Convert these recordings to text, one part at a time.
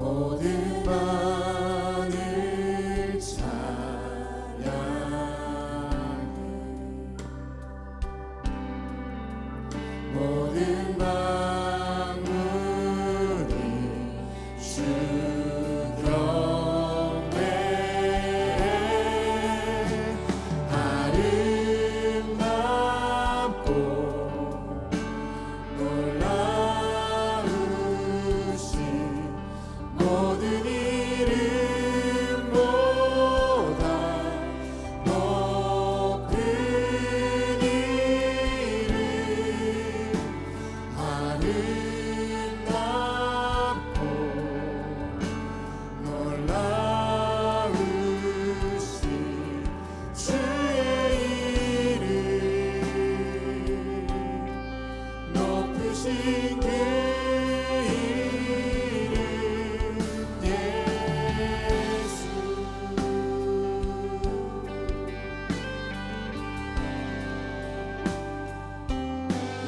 모든 만을 찬양해 모든 만물이 주 경배해 아름답고 놀라우신 모든 이름보다 높은 이름 아름답고 놀라우신 주의 이름 높으신 그 이름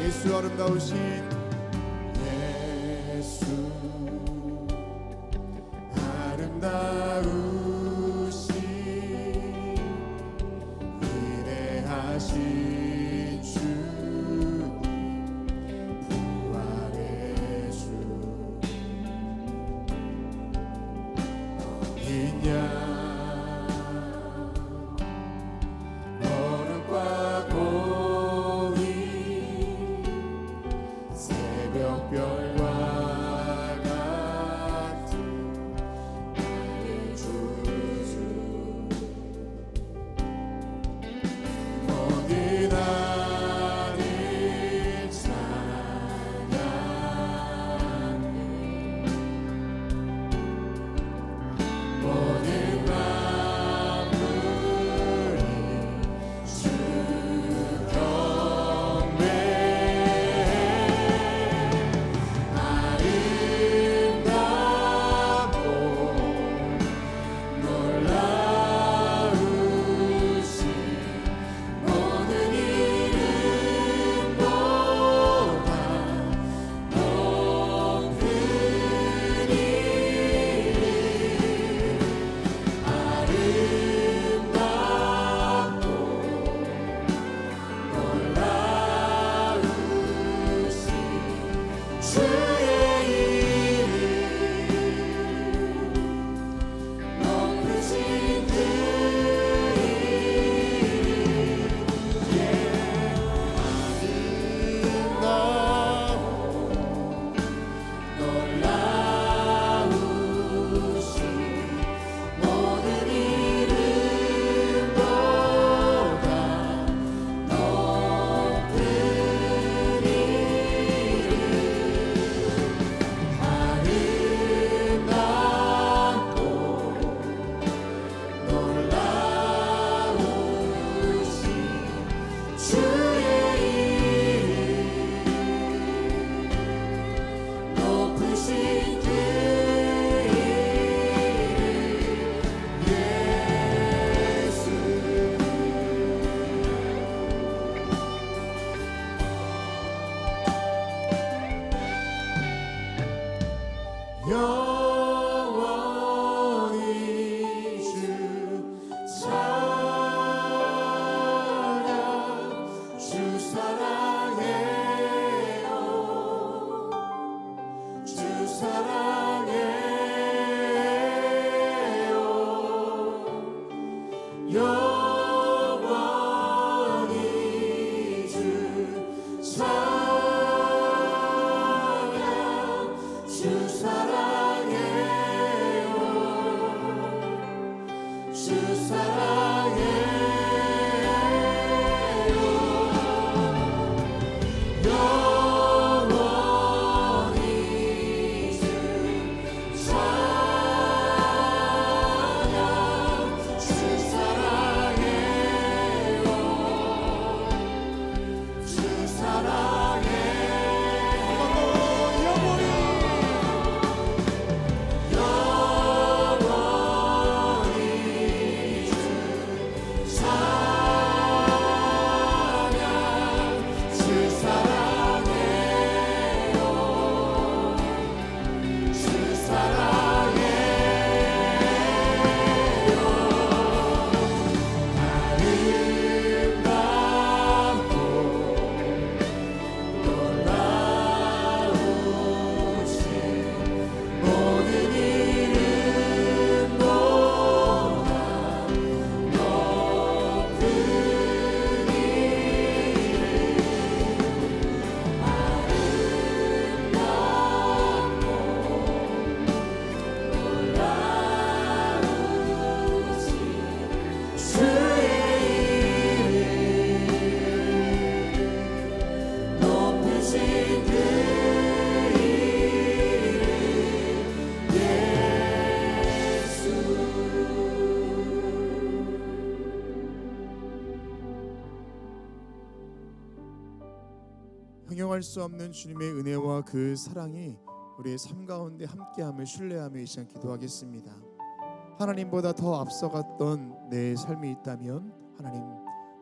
예수 아름다우신 예수 아름다우신 위대하신 주님 부활의 주 어린 양 거룩과 공의 새벽별과 같은 나의 주주 모든 하늘 찬양해 모든 만물이 주 경배해 아름답고 놀라우신 모든 이름보다 높은 이름 아름답고 놀라우신 주의 이름 높으신 그 이름 아름답고 놀라우신 모든 이름보다 높은 이름 아름답고 놀라우신 주의 이름 높으신 그 이름 예수 영원히 주 찬양 주 사랑해요 주 사랑해요 영원히 주 찬양 주 사랑해요 형용할 수 없는 주님의 은혜와 그 사랑이 우리의 삶 가운데 함께함을 신뢰하며 이 시간 기도하겠습니다. 하나님보다 더 앞서갔던 내 삶이 있다면 하나님,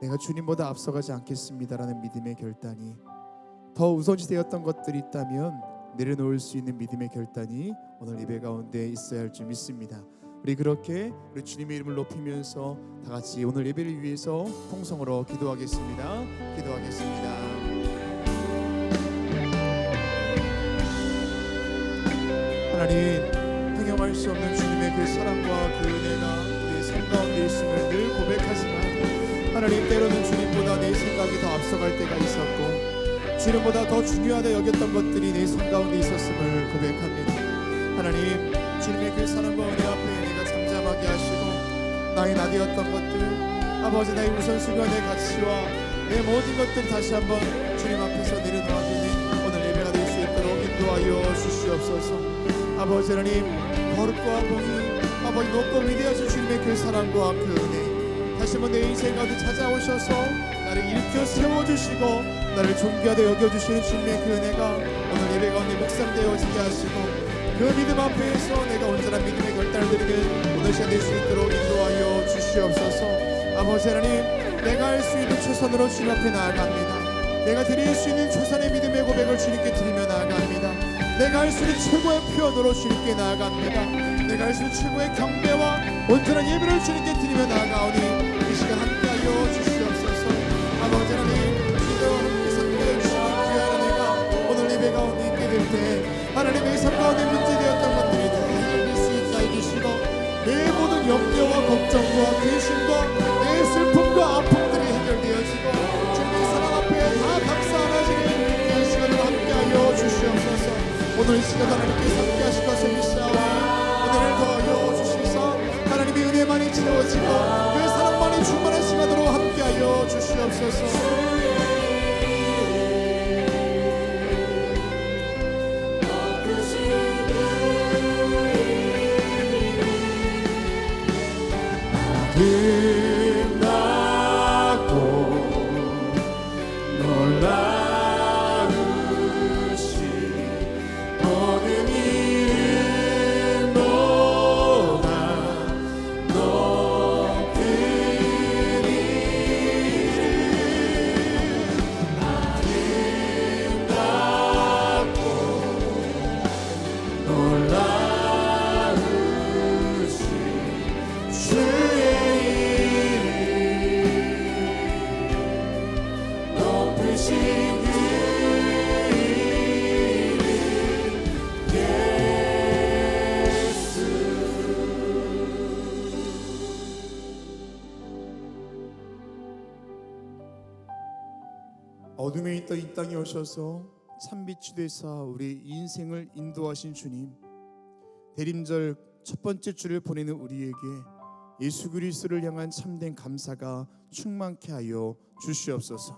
내가 주님보다 앞서가지 않겠습니다라는 믿음의 결단이, 더 우선시되었던 것들이 있다면 내려놓을 수 있는 믿음의 결단이 오늘 예배 가운데 있어야 할 줄 믿습니다. 우리 그렇게 우리 주님의 이름을 높이면서 다 같이 오늘 예배를 위해서 통성으로 기도하겠습니다. 기도하겠습니다. 하나님, 형용할 수 없는 주님의 그 사랑과 그 은혜가 우리의 삶 가운데 있음을 늘 고백하지만 하나님, 때로는 주님보다 내 생각이 더 앞서갈 때가 있었고 주님보다 더 중요하다 여겼던 것들이 내 삶 가운데 있었음을 고백합니다. 하나님, 주님의 그 사랑과 은혜 앞에 내가 잠잠하게 하시고 나의 나되었던 것들, 아버지 나의 우선순위와 내 가치와 내 모든 것들 다시 한번 주님 앞에서 내려놓아주는 오늘 예배가 될 수 있도록 인도하여 주시옵소서. 아버지 하나님, 거룩과 공의, 아버지 높고 위대하신 주님의 그 사랑과 그 은혜 다시 한번 내 인생 가운데 찾아오셔서 나를 일으켜 세워주시고 나를 존귀하게 여겨주시는 주님의 그 은혜가 오늘 예배 가운데 묵상되어지게 하시고 그 믿음 앞에서 내가 온전한 믿음의 결단을 드리는 오늘 시간 될 수 있도록 인도하여 주시옵소서. 아버지 하나님, 내가 할 수 있는 최선으로 주님 앞에 나아갑니다. 내가 드릴 수 있는 최선의 믿음의 고백을 주님께 드리며 나아갑니다. 내가 할 수 있는 최고의 표현으로 주님께 나아갑니다. 내가 할 수 있는 최고의 경배와 온전한 예배를 주님께 드리며 나아가오니 이 시간 함께하여 주시옵소서. 아버지 하나님, 기도와 함께 함께하여 주시는 귀한 은혜가 오늘 예배 가운데 있게 될 때 하나님의 삶 가운데 문제되었던 것들이 다 해결될 수 있게 해주시고 내 모든 염려와 걱정과 근심과 내 슬픔과 아픔들이 해결되어지고 주님의 사랑 앞에 다 감사하시는 이 시간을 함께하여 주시옵소서. 오늘 이 시간 하나님께서 함께하실 것을 믿사오니 오늘을 더하여 주시사 하나님의 은혜만이 채워지고 그 사랑만이 충만한 시간으로 함께하여 주시옵소서. 빛나고 놀라우신 모든 이름보다 높은 이름 아름답고 놀라우신 주의 어둠에 있던 이 땅에 오셔서 참빛이 되사 우리 인생을 인도하신 주님, 대림절 첫 번째 주를 보내는 우리에게 예수 그리스도를 향한 참된 감사가 충만케 하여 주시옵소서.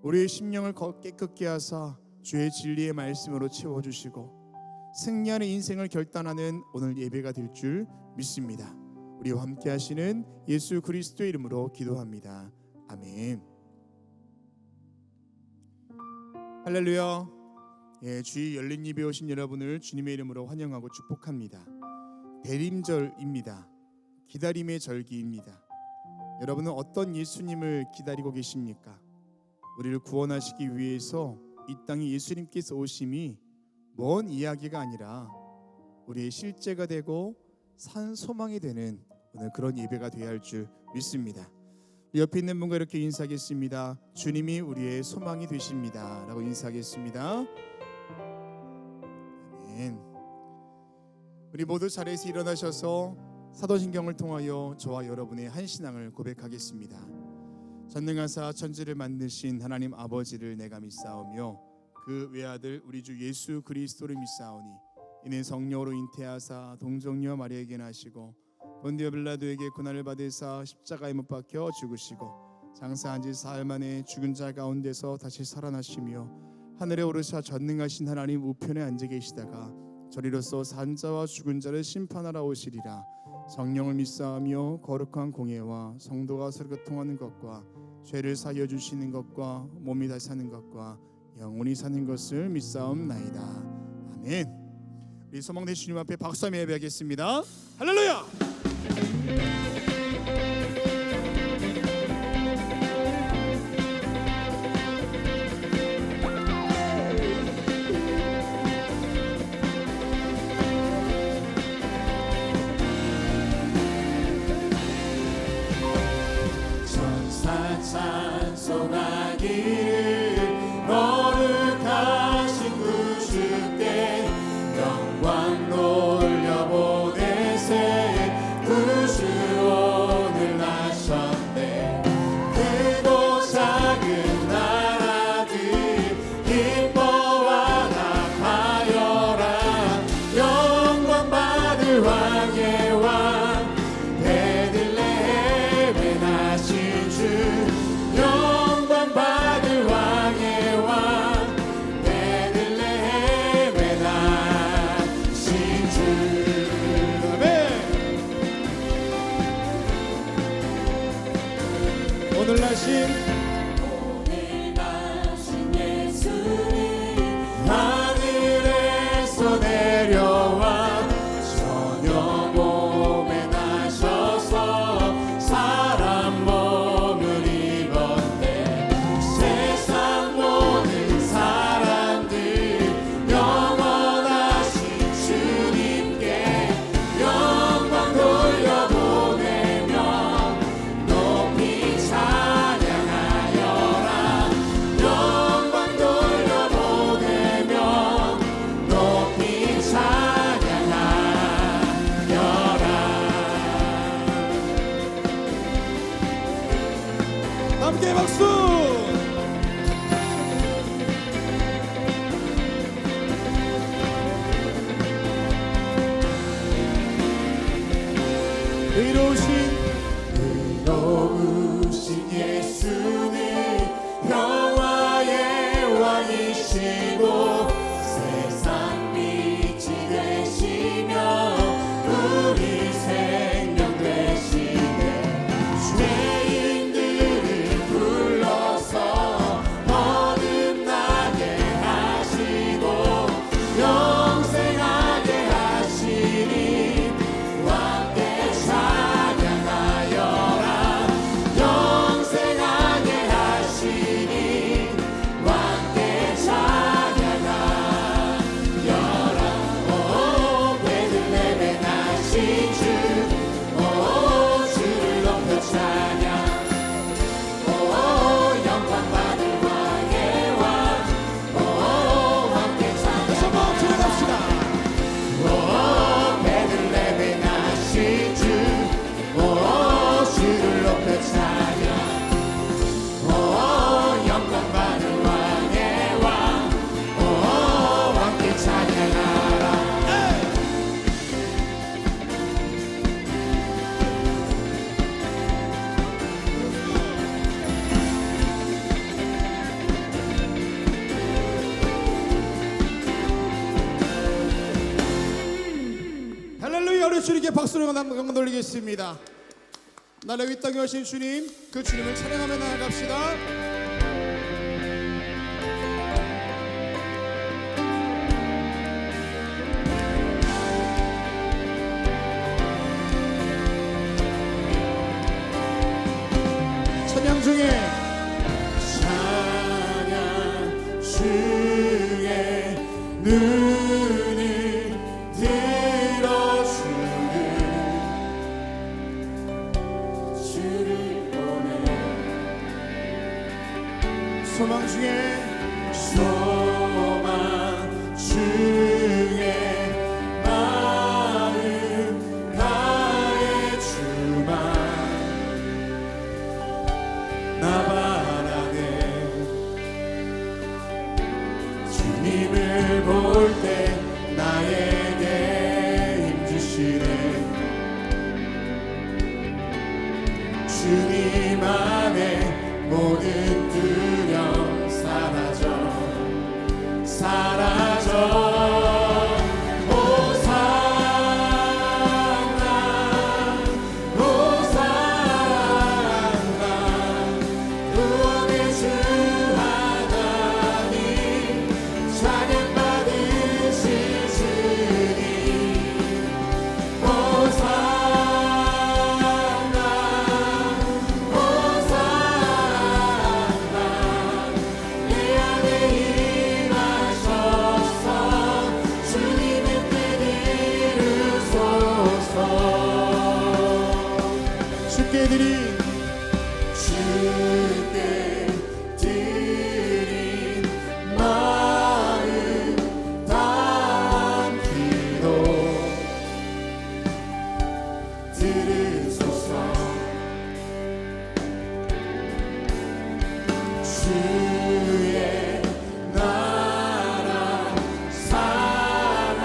우리의 심령을 깨끗게 하사 주의 진리의 말씀으로 채워주시고 승리하는 인생을 결단하는 오늘 예배가 될 줄 믿습니다. 우리와 함께 하시는 예수 그리스도의 이름으로 기도합니다. 아멘. 할렐루야. 주의 열린 예배에 오신 여러분을 주님의 이름으로 환영하고 축복합니다. 대림절입니다. 기다림의 절기입니다. 여러분은 어떤 예수님을 기다리고 계십니까? 우리를 구원하시기 위해서 이 땅에 예수님께서 오심이 먼 이야기가 아니라 우리의 실제가 되고 산 소망이 되는 오늘 그런 예배가 되어야 할 줄 믿습니다. 옆에 있는 분과 이렇게 인사하겠습니다. 주님이 우리의 소망이 되십니다 라고 인사하겠습니다. 아멘. 우리 모두 자리에서 일어나셔서 사도신경을 통하여 저와 여러분의 한 신앙을 고백하겠습니다. 전능하사 천지를 만드신 하나님 아버지를 내가 믿사오며 그 외아들 우리 주 예수 그리스도를 믿사오니 이는 성령으로 잉태하사 동정녀 마리아에게 나시고 본디오 빌라도에게 고난을 받으사 십자가에 못 박혀 죽으시고 장사한 지 사흘 만에 죽은 자 가운데서 다시 살아나시며 하늘에 오르사 전능하신 하나님 우편에 앉아 계시다가 저리로서 산 자와 죽은 자를 심판하러 오시리라. 성령을 믿사하며 거룩한 공예와 성도가 서로 교통하는 것과 죄를 사하여 주시는 것과 몸이 다시 사는 것과 영원히 사는 것을 믿사옵나이다. 아멘. 우리 소망된 주님 앞에 박수하며 예배하겠습니다. 할렐루야. 천사 찬송하기를 거룩하신 구주께 영광 돌려보내세. 구주 오늘 나셨네. 크고 작은 나라들 기뻐하라 하여라. 영광 받을 왕의 왕 베들레헴에 나신 주. 영광 받을 왕의 왕 베들레헴에 나신 주. 오늘 나신 예수님 하늘에서 내려와 저녁 몸에 나셔서 사람 몸을 입었네. 세상 모든 사람들 영원하신 주님께 영광 돌려보내며 높이 찬양하여라. 영광 돌려보내며 높이 찬양하여라. 함께 박수. 의로우신 예수님 평화의 왕이시고 세상 빛이 되시며 우리 생명 되시네. 죄인들을 불러서 거듭나게 하시고 영생하게 하시니 왕께 찬양하여라. 영생하게 하시니 왕께 찬양하여라. 오 베들레헴에 나신 주. 오 주를 높여 찬양. 오 영광 받을 왕의 왕. 오 함께 찬양. 한번 들어갑시다. 오 베들레헴에 나신 주. 오 주를 높여 찬양. 오 영광 받을 왕의 왕. 오 함께 찬양하라. 할렐루야. 우리 주님께 박수로 영광 돌리겠습니다. 나를 이 땅에 오신 주님, 그 주님을 찬양하며 나아갑시다. 찬양 중에 찬양 중에 눈을 들어주는 주를 보내. 소망 중에 소망 중에 마음 다해 주만 나 바라네. 주님을 볼 때 나에게 힘 주시네. 주님 안에 모든 두려움 사라져. 드린 주께 드린 마음 담기로 들으소서. 주의 나라 사랑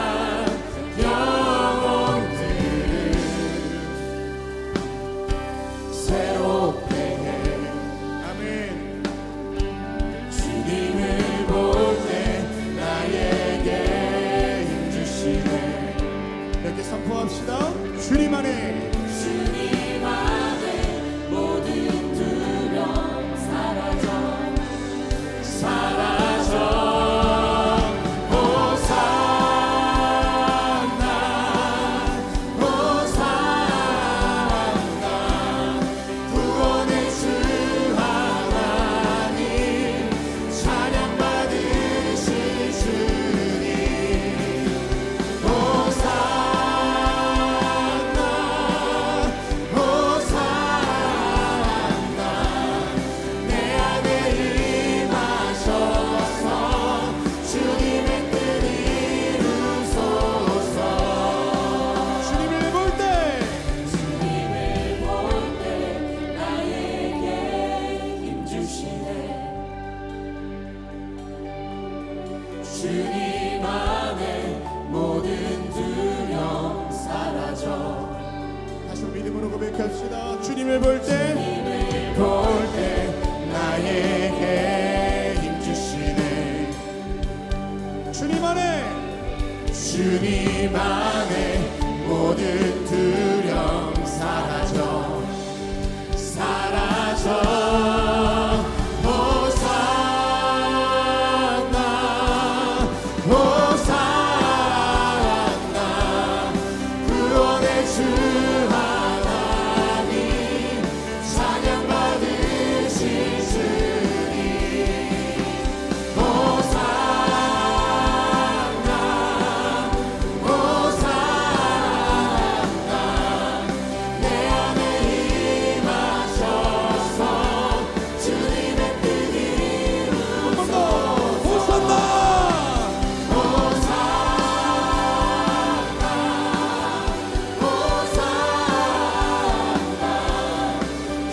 영혼들을 새롭게 해. 아멘. 주님을 볼 때 나에게 힘주시네. 이렇게 선포합시다. 주님 안에 주님 안에 모든 두려움 사라져 호산나 호산나 구원의 주 하나님 찬양 받으실 주님 호산나 호산나 내 안에 임하셔서 주님의 뜻 이루소서. 주님을 볼 때 주님을 볼 때 나에게 힘주시네. 주님 안에 모든 두려움 사라져. 다시 믿음으로 고백합시다. 주님을 볼 때 볼 때 나에게 힘주시네. 주님 안에 주님 안에 모든 두려움 사라져 사라져 호산나 호산나 구원의 주 하나님 찬양 받으실 주님 호산나 호산나 내 안에 임하셔서 주님의 뜻 이루소서. 호산나 호산나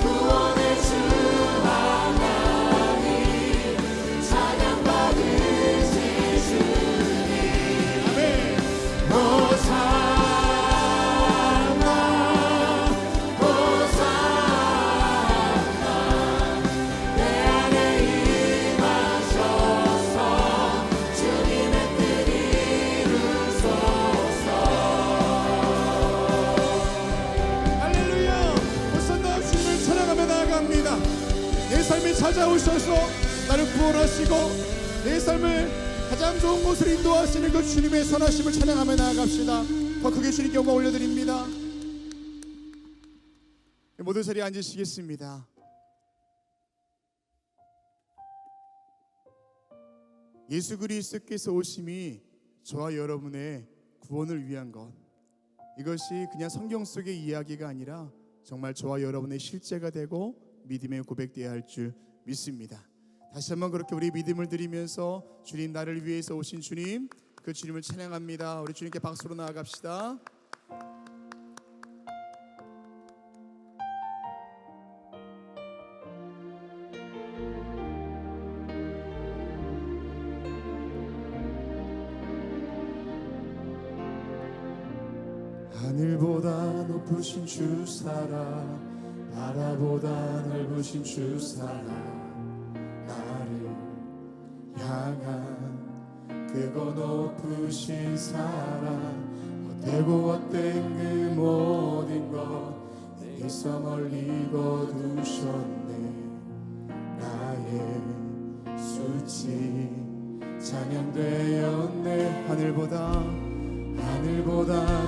구원의 주 하나님 찬양 받으실 주님 아멘. 호산나 호산나 내 안에 임하셔서 주님의 뜻 이루소서. 할렐루야. 호산나. 주님을 찬양하며 나아갑니다. 내 삶에 찾아오셔서 나를 구원하시고 내 삶을 가장 좋은 곳으로 인도하시는 그 주님의 선하심을 찬양하며 나아갑시다. 더 크게 주님께 영광 올려드립니다. 모든 자리에 앉으시겠습니다. 예수 그리스도께서 오심이 저와 여러분의 구원을 위한 것, 이것이 그냥 성경 속의 이야기가 아니라 정말 저와 여러분의 실제가 되고 믿음의 고백되어야 할 줄 믿습니다. 다시 한번 그렇게 우리 믿음을 드리면서 주님, 나를 위해서 오신 주님, 그 주님을 찬양합니다. 우리 주님께 박수로 나아갑시다. 하늘보다 높으신 주 사랑 바다보다 넓으신 주 사랑 나를 향한 크고 높으신 사랑 헛되고 헛된 그 모든 것 내게서 멀리 거두셨네. 나의 수치 찬양되었네. 하늘보다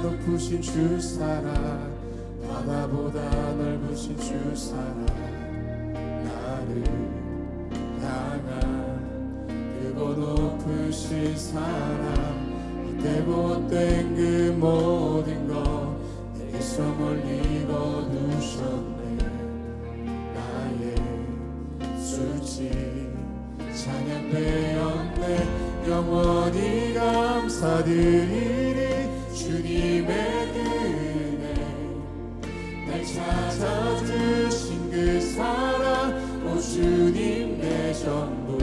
높으신 주 사랑 바다보다 넓으신 주 사랑 나를 향한 크고 높으신 사랑 헛되고 헛된 그 모든 것 내게서 멀리 거두셨네. 주지 찬양되었네 영원히 감사드리리 주님의 은혜 날 찾아주신 그 사랑 오 주님 내 전부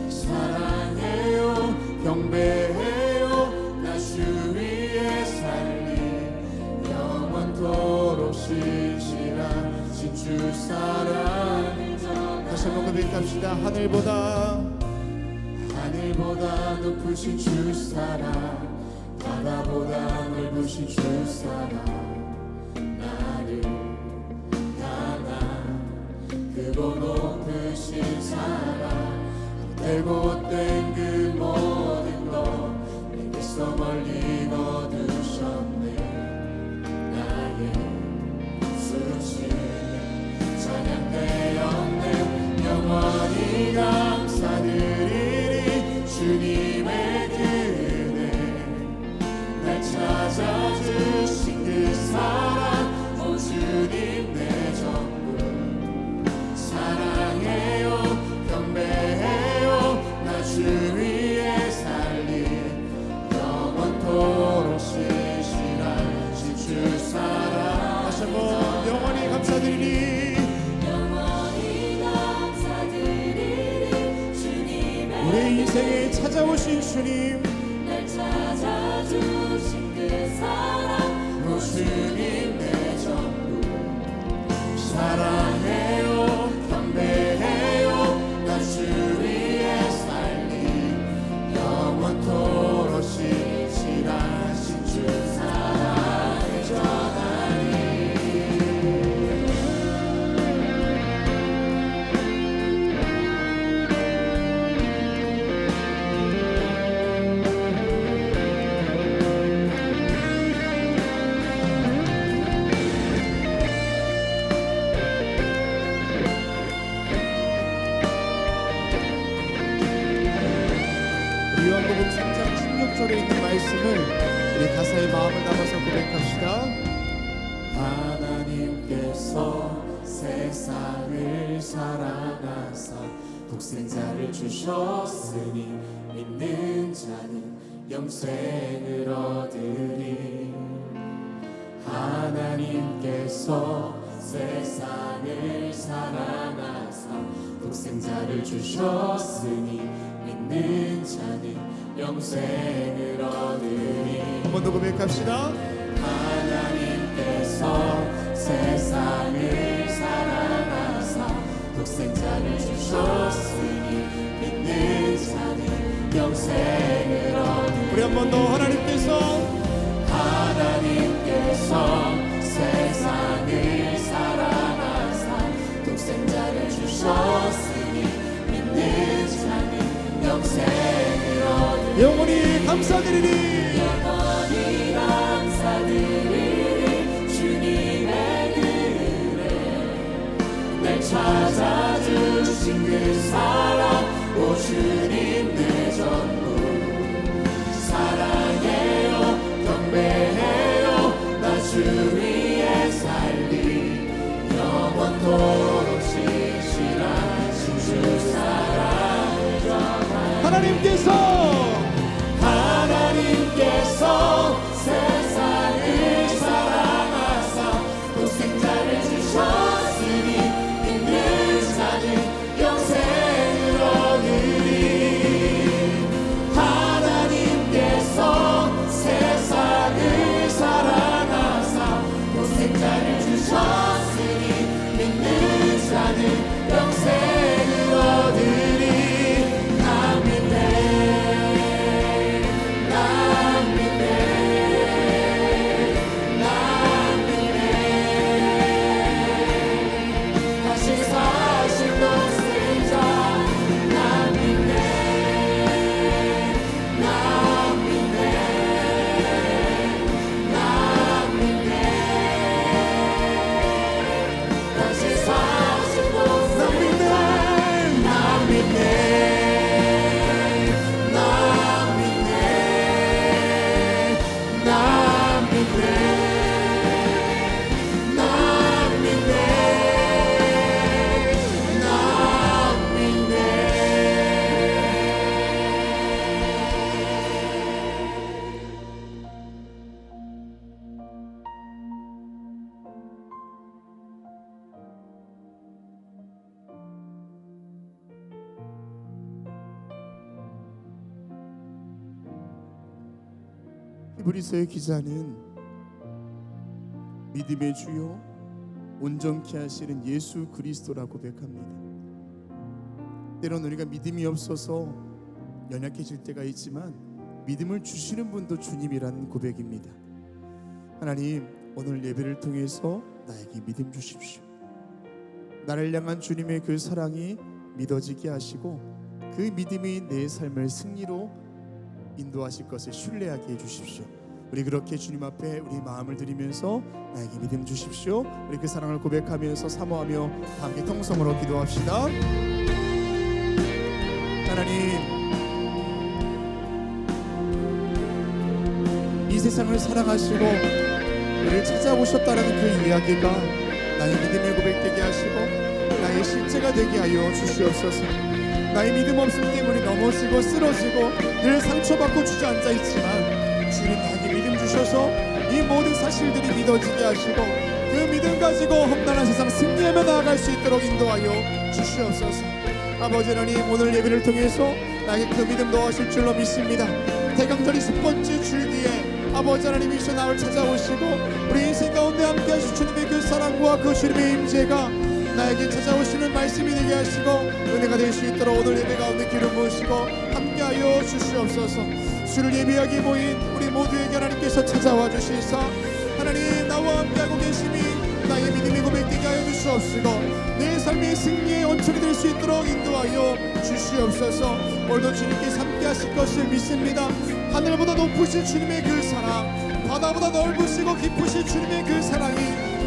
사랑해요 경배해요 나 주 위에 살리 영원토록 신실하신 주 사랑을 전하 다시 한번 고백합시다. 하늘보다 높으신 주 사랑 바다보다 넓으신 주 사랑 나를 향한 크고 높으신 사랑 헛되고 헛된 그 모든 것 내게서 멀리 거두셨네 나의 수치 찬양되었네 영원히 감사드리리 주님의 은혜 날 찾아주신 그 사랑 오 주님 내 전부 사랑해요 경배해요 나 주 위에 살리 영원토록 신실하신 주 사랑 다시 한번 영원히 감사드리니 우리 인생에 찾아오신 주님 날 찾아주신 그 사랑 오 주님 내 전부 사랑해요 경배해요 나 주 위에 살리 영원토록 신실하신 주 사랑을 전하니 요한복음 3장 16절에 있는 말씀을 우리 가사의 마음을 담아서 고백합시다. 하나님께서 세상을 사랑하사 독생자를 주셨으니 믿는 자는 영생을 얻으리 하나님께서 세상을 사랑하사 독생자를 주셨으니 믿는 자는 영생을 얻으리 한 번 더 고백합시다. 하나님께서 세상을 사랑하사 독생자를 주셨으니 믿는 자는 영생을 얻으리 우리 한 번 더 하나님께서 세상을 사랑하사 독생자를 주셨으니 믿는 자는 영생을 얻으리 영원히 감사드리니 주님의 은혜 날 찾아주신 그 사랑 오 주님 내 전부 사랑해요 경배해요 나 주 위에 살리 영원토록 신실하신 주 사랑을 전하니 하나님께서 세상을 사랑하사 독생자를 주셨으니 믿는 자는 영생을 히브리서의 기자는 믿음의 주요 온전케 하시는 예수 그리스도라고 고백합니다. 때론 우리가 믿음이 없어서 연약해질 때가 있지만 믿음을 주시는 분도 주님이라는 고백입니다. 하나님, 오늘 예배를 통해서 나에게 믿음 주십시오. 나를 향한 주님의 그 사랑이 믿어지게 하시고 그 믿음이 내 삶을 승리로 인도하실 것을 신뢰하게 해주십시오. 우리 그렇게 주님 앞에 우리 마음을 드리면서 나에게 믿음 주십시오. 우리 그 사랑을 고백하면서 사모하며 함께 통성으로 기도합시다. 하나님, 이 세상을 사랑하시고 우리를 찾아오셨다는 그 이야기가 나의 믿음의 고백되게 하시고 나의 실제가 되게 하여 주시옵소서. 나의 믿음 없음 때문에 넘어지고 쓰러지고 늘 상처받고 주저앉아 있지만 주님, 나에게 믿음 주셔서 이 모든 사실들이 믿어지게 하시고 그 믿음 가지고 험난한 세상 승리하며 나아갈 수 있도록 인도하여 주시옵소서. 아버지 하나님, 오늘 예배를 통해서 나에게 그 믿음 넣으실 줄로 믿습니다. 대강절이 첫 번째 줄기에 아버지 하나님이시여 나를 찾아오시고 우리 인생 가운데 함께 하실 주님의 그 사랑과 그 주님의 임재가 나에게 찾아오시는 말씀이 되게 하시고 은혜가 될 수 있도록 오늘 예배 가운데 기름 부으시고 함께하여 주시옵소서. 주를 예배하기 모인 우리 모두에게 하나님께서 찾아와 주시사 하나님, 나와 함께하고 계심이 나의 믿음이 고백되게 하여 주시옵시고 내 삶의 승리의 원천이 될 수 있도록 인도하여 주시옵소서. 오늘도 주님께서 함께하실 것을 믿습니다. 하늘보다 높으신 주님의 그 사랑, 바다보다 넓으시고 깊으신 주님의 그 사랑이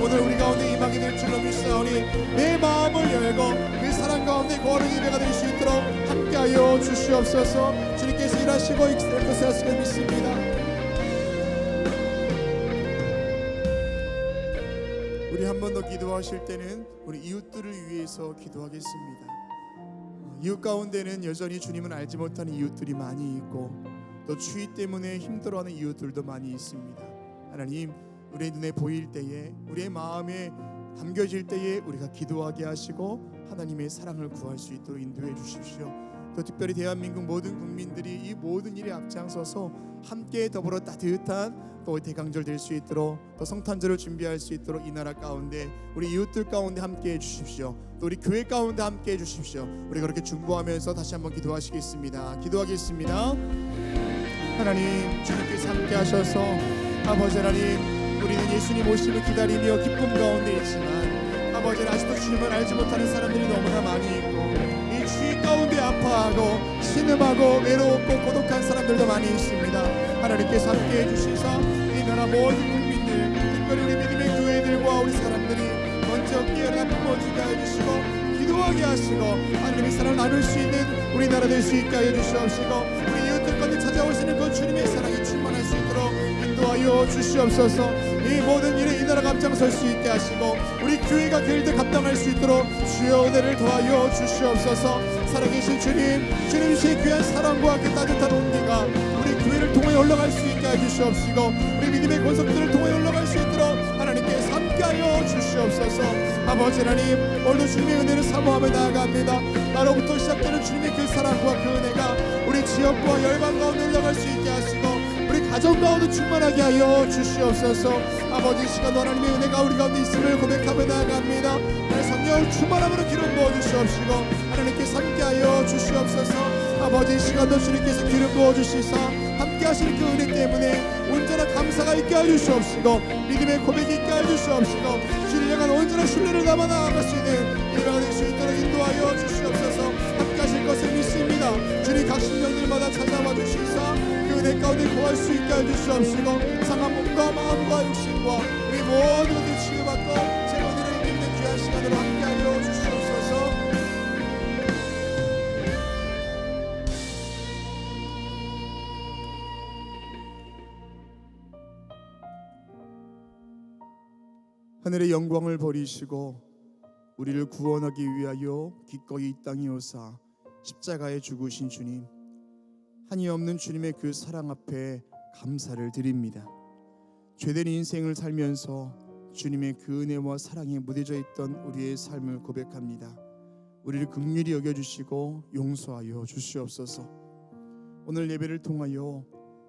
오늘 우리 가운데 임하게 될 줄로 믿사오니 내 마음을 열고 그 사랑 가운데 거룩한 예배가 될 수 있도록 함께하여 주시옵소서. 주님께서 일하시고 익힐 것을 하시길 믿습니다. 우리 한 번 더 기도하실 때는 우리 이웃들을 위해서 기도하겠습니다. 이웃 가운데는 여전히 주님은 알지 못하는 이웃들이 많이 있고 또 추위 때문에 힘들어하는 이웃들도 많이 있습니다. 하나님, 우리의 눈에 보일 때에 우리의 마음에 담겨질 때에 우리가 기도하게 하시고 하나님의 사랑을 구할 수 있도록 인도해 주십시오. 또 특별히 대한민국 모든 국민들이 이 모든 일에 앞장서서 함께 더불어 따뜻한 또 대강절 될 수 있도록 또 성탄절을 준비할 수 있도록 이 나라 가운데 우리 이웃들 가운데 함께 해주십시오. 또 우리 교회 가운데 함께 해주십시오. 우리 그렇게 중보하면서 다시 한번 기도하시겠습니다. 기도하겠습니다. 하나님, 주님께서 함께 하셔서 아버지 하나님, 우리는 예수님 오심을 기다리며 기쁨 가운데 있지만 아버지, 아직도 주님을 알지 못하는 사람들이 너무나 많이 있고 이 주의 가운데 아파하고 신음하고 외롭고 고독한 사람들도 많이 있습니다. 하나님께서 함께 해주시사 이 나라 모든 국민들, 특별히 우리 믿음의 교회들과 우리 사람들이 먼저 깨어나 품어주게 해주시고 기도하게 하시고 하나님의 사랑을 나눌 수 있는 우리 나라 될 수 있게 하여 주시옵시고 우리 이웃들 가운데 찾아오시는 그 주님의 사랑이 충만할 수 있도록 인도하여 주시옵소서. 이 모든 일에 이 나라가 앞장설 수 있게 하시고 우리 교회가 그 일들 감당할 수 있도록 주여 은혜를 더하여 주시옵소서. 살아계신 주님, 주님의 귀한 사랑과 그 따뜻한 온기가 우리 교회를 통해 올라갈 수 있게 해주시옵시고 우리 믿음의 권속들을 통해 올라갈 수 있도록 하나님께서 함께하여 주시옵소서. 아버지 하나님, 오늘도 주님의 은혜를 사모하며 나아갑니다. 나로부터 시작되는 주님의 그 사랑과 그 은혜가 우리 지역과 열방 가운데 올라갈 수 있게 하시고 우리 가정 가운데 충만하게 하여 주시옵소서. 아버지, 시간 하나님의 은혜가 우리 가운데 있음을 고백하며 나아갑니다. 나의 성령을 충만함으로 기름 부어주시옵시고 하나님께서 함께하여 주시옵소서. 아버지, 시간도 주님께서 기름 부어주시사 함께 하시는 그 은혜 때문에 온전한 감사가 있게 해주시옵시고 믿음의 고백이 있게 해주시옵시고 주를 향한 온전한 신뢰를 담아 나아갈 수 있는 예배가 될 수 있도록 인도하여 주시옵소서. 함께 하실 것을 믿습니다. 주님 각 심령들마다 찾아와 주시사 그 은혜 가운데 구할 수 있게 해주시옵시고 상한 몸과 마음과 육신과 우리 모든 것들이 치유받고 새로운 일을 입는 귀한 시간으로 함께하여 주시옵소서. 하늘의 영광을 버리시고 우리를 구원하기 위하여 기꺼이 이 땅에 오사 십자가에 죽으신 주님, 한이 없는 주님의 그 사랑 앞에 감사를 드립니다. 죄된 인생을 살면서 주님의 그 은혜와 사랑에 무뎌져 있던 우리의 삶을 고백합니다. 우리를 긍휼히 여겨주시고 용서하여 주시옵소서. 오늘 예배를 통하여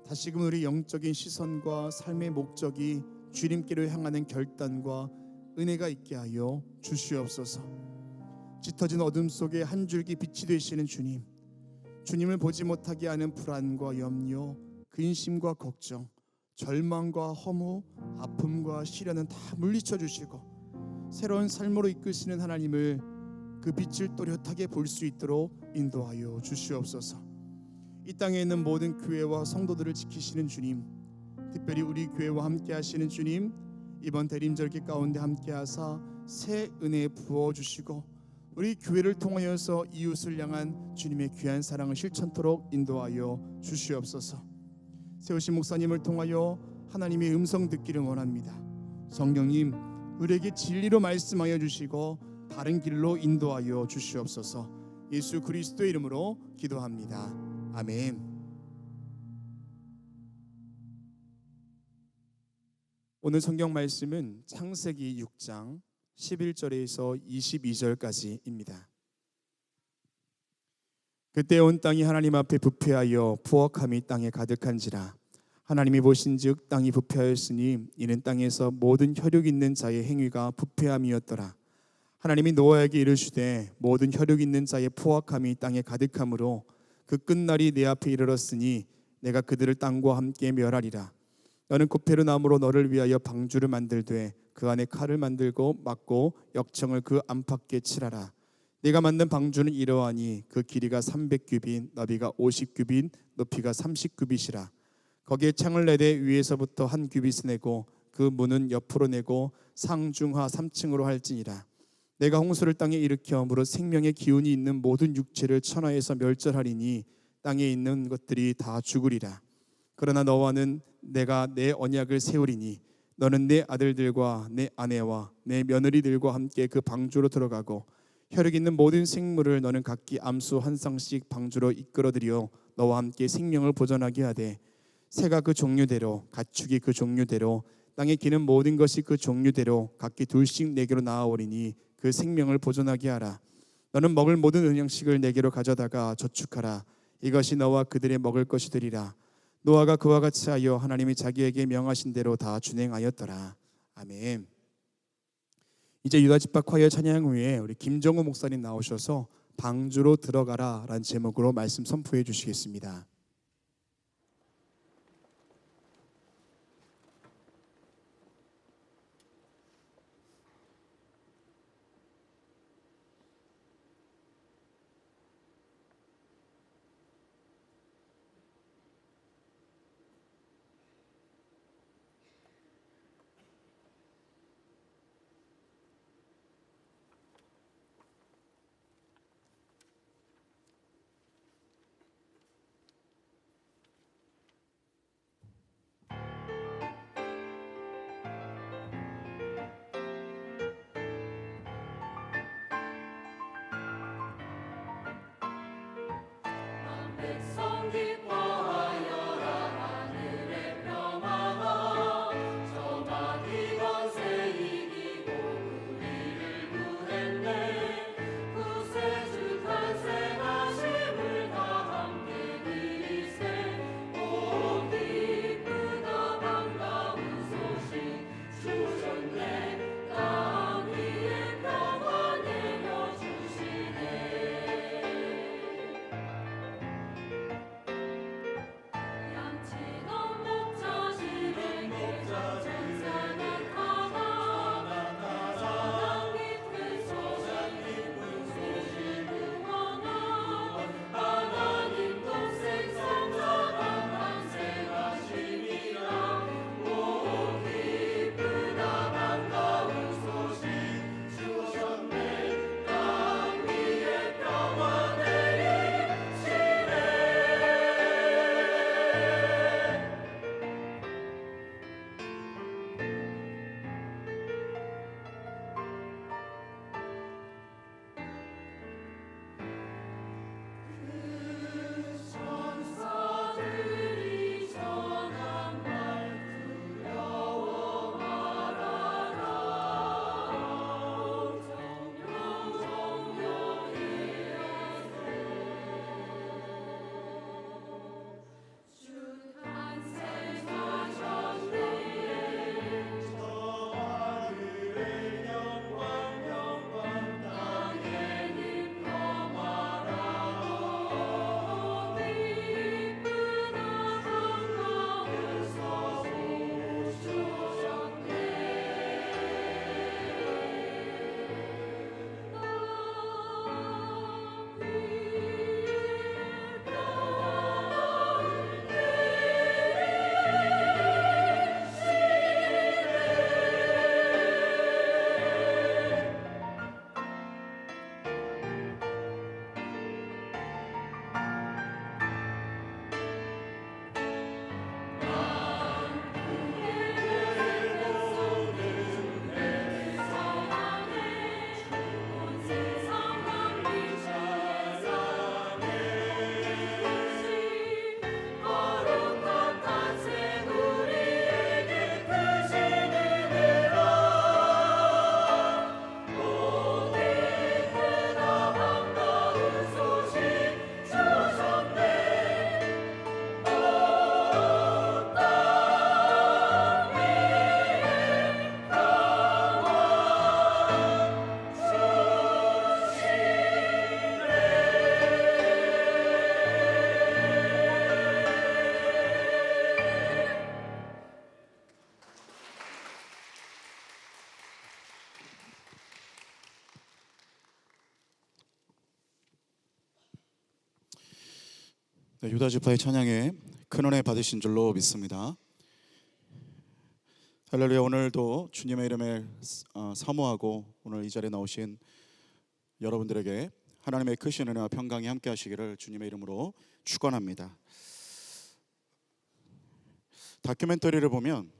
다시금 우리 영적인 시선과 삶의 목적이 주님께로 향하는 결단과 은혜가 있게 하여 주시옵소서. 짙어진 어둠 속에 한 줄기 빛이 되시는 주님, 주님을 보지 못하게 하는 불안과 염려, 근심과 걱정, 절망과 허무, 아픔과 시련은 다 물리쳐 주시고 새로운 삶으로 이끄시는 하나님을 그 빛을 또렷하게 볼 수 있도록 인도하여 주시옵소서. 이 땅에 있는 모든 교회와 성도들을 지키시는 주님, 특별히 우리 교회와 함께 하시는 주님, 이번 대림절기 가운데 함께 하사 새 은혜 부어 주시고 우리 교회를 통하여서 이웃을 향한 주님의 귀한 사랑을 실천토록 인도하여 주시옵소서. 세우신 목사님을 통하여 하나님의 음성 듣기를 원합니다. 성령님, 우리에게 진리로 말씀하여 주시고 바른 길로 인도하여 주시옵소서. 예수 그리스도의 이름으로 기도합니다. 아멘. 오늘 성경 말씀은 창세기 6장 11절에서 22절까지입니다. 그때 온 땅이 하나님 앞에 부패하여 부엌함이 땅에 가득한지라. 하나님이 보신즉 땅이 부패하였으니 이는 땅에서 모든 혈육 있는 자의 행위가 부패함이었더라. 하나님이 노아에게 이르시되 모든 혈육 있는 자의 포악함이 땅에 가득함으로 그 끝날이 내 앞에 이르렀으니 내가 그들을 땅과 함께 멸하리라. 너는 고페르 나무로 너를 위하여 방주를 만들되 그 안에 칼을 만들고 막고 역청을 그 안팎에 칠하라. 네가 만든 방주는 이러하니 그 길이가 300규빗, 너비가 50규빗, 높이가 30규빗이라. 거기에 창을 내되 위에서부터 한 규빗을 내고 그 문은 옆으로 내고 상중하 3층으로 할지니라. 내가 홍수를 땅에 일으켜 무릇 생명의 기운이 있는 모든 육체를 천하에서 멸절하리니 땅에 있는 것들이 다 죽으리라. 그러나 너와는 내가 내 언약을 세우리니 너는 내 아들들과 내 아내와 내 며느리들과 함께 그 방주로 들어가고 혈육 있는 모든 생물을 너는 각기 암수 한 쌍씩 방주로 이끌어들여 너와 함께 생명을 보존하게 하되 새가 그 종류대로 가축이 그 종류대로 땅에 기는 모든 것이 그 종류대로 각기 둘씩 내게로 나아오리니 그 생명을 보존하게 하라. 너는 먹을 모든 음식을 내게로 가져다가 저축하라. 이것이 너와 그들의 먹을 것이 되리라. 노아가 그와 같이 하여 하나님이 자기에게 명하신 대로 다 준행하였더라. 아멘. 이제 유다집합 찬양 후에 우리 김정우 목사님 나오셔서 방주로 들어가라 라는 제목으로 말씀 선포해 주시겠습니다. 네, 유다 지파의 찬양에 큰 은혜 받으신 줄로 믿습니다. 할렐루야. 오늘도 주님의 이름을 사모하고 오늘 이 자리에 나오신 여러분들에게 하나님의 크신 은혜와 평강이 함께 하시기를 주님의 이름으로 축원합니다. 다큐멘터리를 보면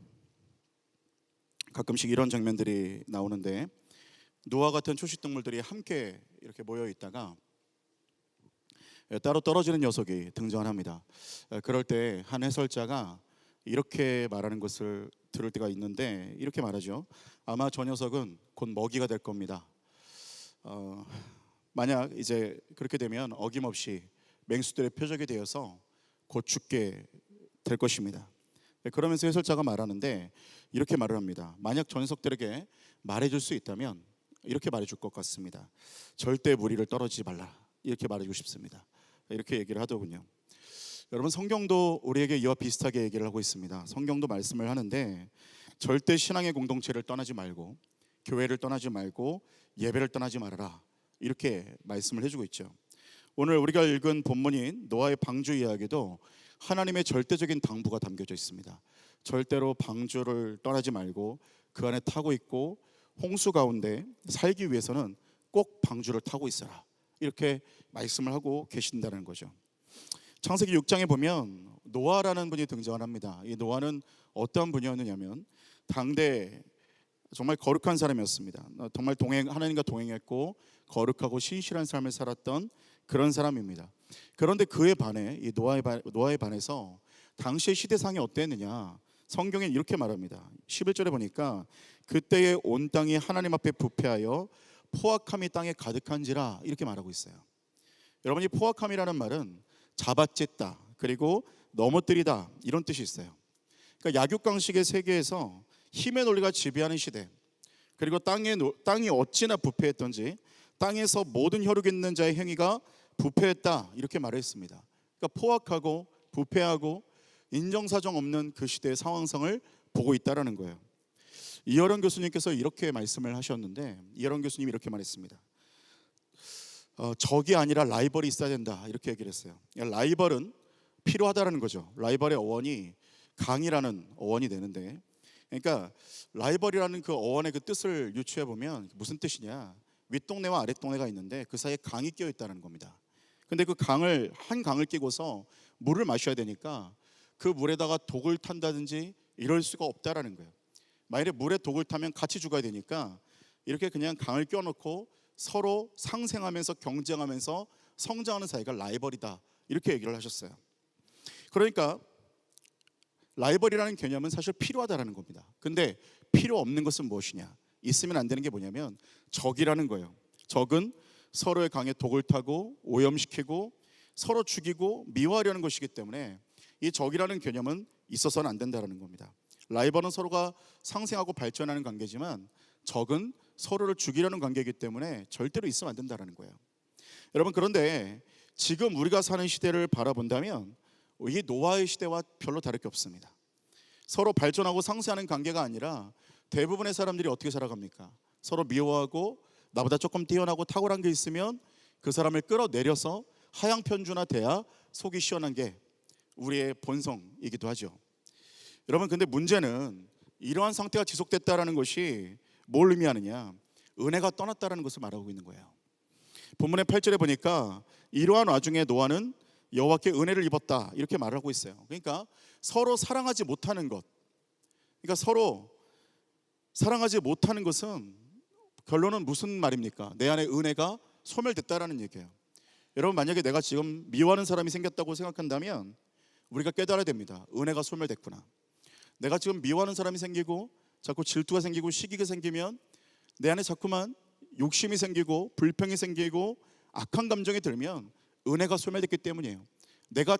가끔씩 이런 장면들이 나오는데, 노아 같은 초식동물들이 함께 이렇게 모여 있다가 따로 떨어지는 녀석이 등장을 합니다. 그럴 때 한 해설자가 이렇게 말하는 것을 들을 때가 있는데, 이렇게 말하죠. 아마 저 녀석은 곧 먹이가 될 겁니다. 만약 이제 그렇게 되면 어김없이 맹수들의 표적이 되어서 곧 죽게 될 것입니다. 그러면서 해설자가 말하는데 이렇게 말을 합니다. 만약 저 녀석들에게 말해줄 수 있다면 이렇게 말해줄 것 같습니다. 절대 무리를 떨어지지 말라, 이렇게 말해주고 싶습니다. 이렇게 얘기를 하더군요. 여러분, 성경도 우리에게 이와 비슷하게 얘기를 하고 있습니다. 성경도 말씀을 하는데 절대 신앙의 공동체를 떠나지 말고, 교회를 떠나지 말고, 예배를 떠나지 말아라, 이렇게 말씀을 해주고 있죠. 오늘 우리가 읽은 본문인 노아의 방주 이야기도 하나님의 절대적인 당부가 담겨져 있습니다. 절대로 방주를 떠나지 말고 그 안에 타고 있고, 홍수 가운데 살기 위해서는 꼭 방주를 타고 있어라, 이렇게 말씀을 하고 계신다는 거죠. 창세기 6장에 보면 노아라는 분이 등장을 합니다. 이 노아는 어떠한 분이었느냐면 당대 정말 거룩한 사람이었습니다. 정말 하나님과 동행했고 거룩하고 신실한 삶을 살았던 그런 사람입니다. 그런데 그에 반해 이 노아에 반해서 당시의 시대상이 어땠느냐, 성경엔 이렇게 말합니다. 11절에 보니까 그때의 온 땅이 하나님 앞에 부패하여 포악함이 땅에 가득한지라, 이렇게 말하고 있어요. 여러분이 포악함이라는 말은 잡아쨌다, 그리고 넘어뜨리다, 이런 뜻이 있어요. 그러니까 약육강식의 세계에서 힘의 논리가 지배하는 시대, 그리고 땅이 어찌나 부패했던지 땅에서 모든 혈육 있는 자의 행위가 부패했다, 이렇게 말했습니다. 그러니까 포악하고 부패하고 인정사정 없는 그 시대의 상황성을 보고 있다라는 거예요. 이어론 교수님께서 이렇게 말씀을 하셨는데, 이어론 교수님이 이렇게 말했습니다. 적이 아니라 라이벌이 있어야 된다, 이렇게 얘기를 했어요. 라이벌은 필요하다라는 거죠. 라이벌의 어원이 강이라는 어원이 되는데, 그러니까 라이벌이라는 그 어원의 그 뜻을 유추해 보면 무슨 뜻이냐, 윗동네와 아랫동네가 있는데 그 사이에 강이 끼어 있다는 겁니다. 근데 그 한 강을 끼고서 물을 마셔야 되니까 그 물에다가 독을 탄다든지 이럴 수가 없다라는 거예요. 만약에 물에 독을 타면 같이 죽어야 되니까 이렇게 그냥 강을 껴놓고 서로 상생하면서 경쟁하면서 성장하는 사이가 라이벌이다, 이렇게 얘기를 하셨어요. 그러니까 라이벌이라는 개념은 사실 필요하다라는 겁니다. 근데 필요 없는 것은 무엇이냐, 있으면 안 되는 게 뭐냐면 적이라는 거예요. 적은 서로의 강에 독을 타고 오염시키고 서로 죽이고 미워하려는 것이기 때문에 이 적이라는 개념은 있어서는 안 된다는 겁니다. 라이벌은 서로가 상생하고 발전하는 관계지만 적은 서로를 죽이려는 관계이기 때문에 절대로 있으면 안 된다는 거예요. 여러분, 그런데 지금 우리가 사는 시대를 바라본다면 이 노아의 시대와 별로 다를 게 없습니다. 서로 발전하고 상생하는 관계가 아니라 대부분의 사람들이 어떻게 살아갑니까? 서로 미워하고 나보다 조금 뛰어나고 탁월한 게 있으면 그 사람을 끌어내려서 하향편준화 돼야 속이 시원한 게 우리의 본성이기도 하죠. 여러분, 근데 문제는 이러한 상태가 지속됐다라는 것이 뭘 의미하느냐, 은혜가 떠났다라는 것을 말하고 있는 거예요. 본문의 8절에 보니까 이러한 와중에 노아는 여호와께 은혜를 입었다, 이렇게 말을 하고 있어요. 그러니까 서로 사랑하지 못하는 것, 그러니까 서로 사랑하지 못하는 것은 결론은 무슨 말입니까? 내 안에 은혜가 소멸됐다라는 얘기예요. 여러분, 만약에 내가 지금 미워하는 사람이 생겼다고 생각한다면 우리가 깨달아야 됩니다. 은혜가 소멸됐구나. 내가 지금 미워하는 사람이 생기고 자꾸 질투가 생기고 시기가 생기면 내 안에 자꾸만 욕심이 생기고 불평이 생기고 악한 감정이 들면 은혜가 소멸됐기 때문이에요. 내가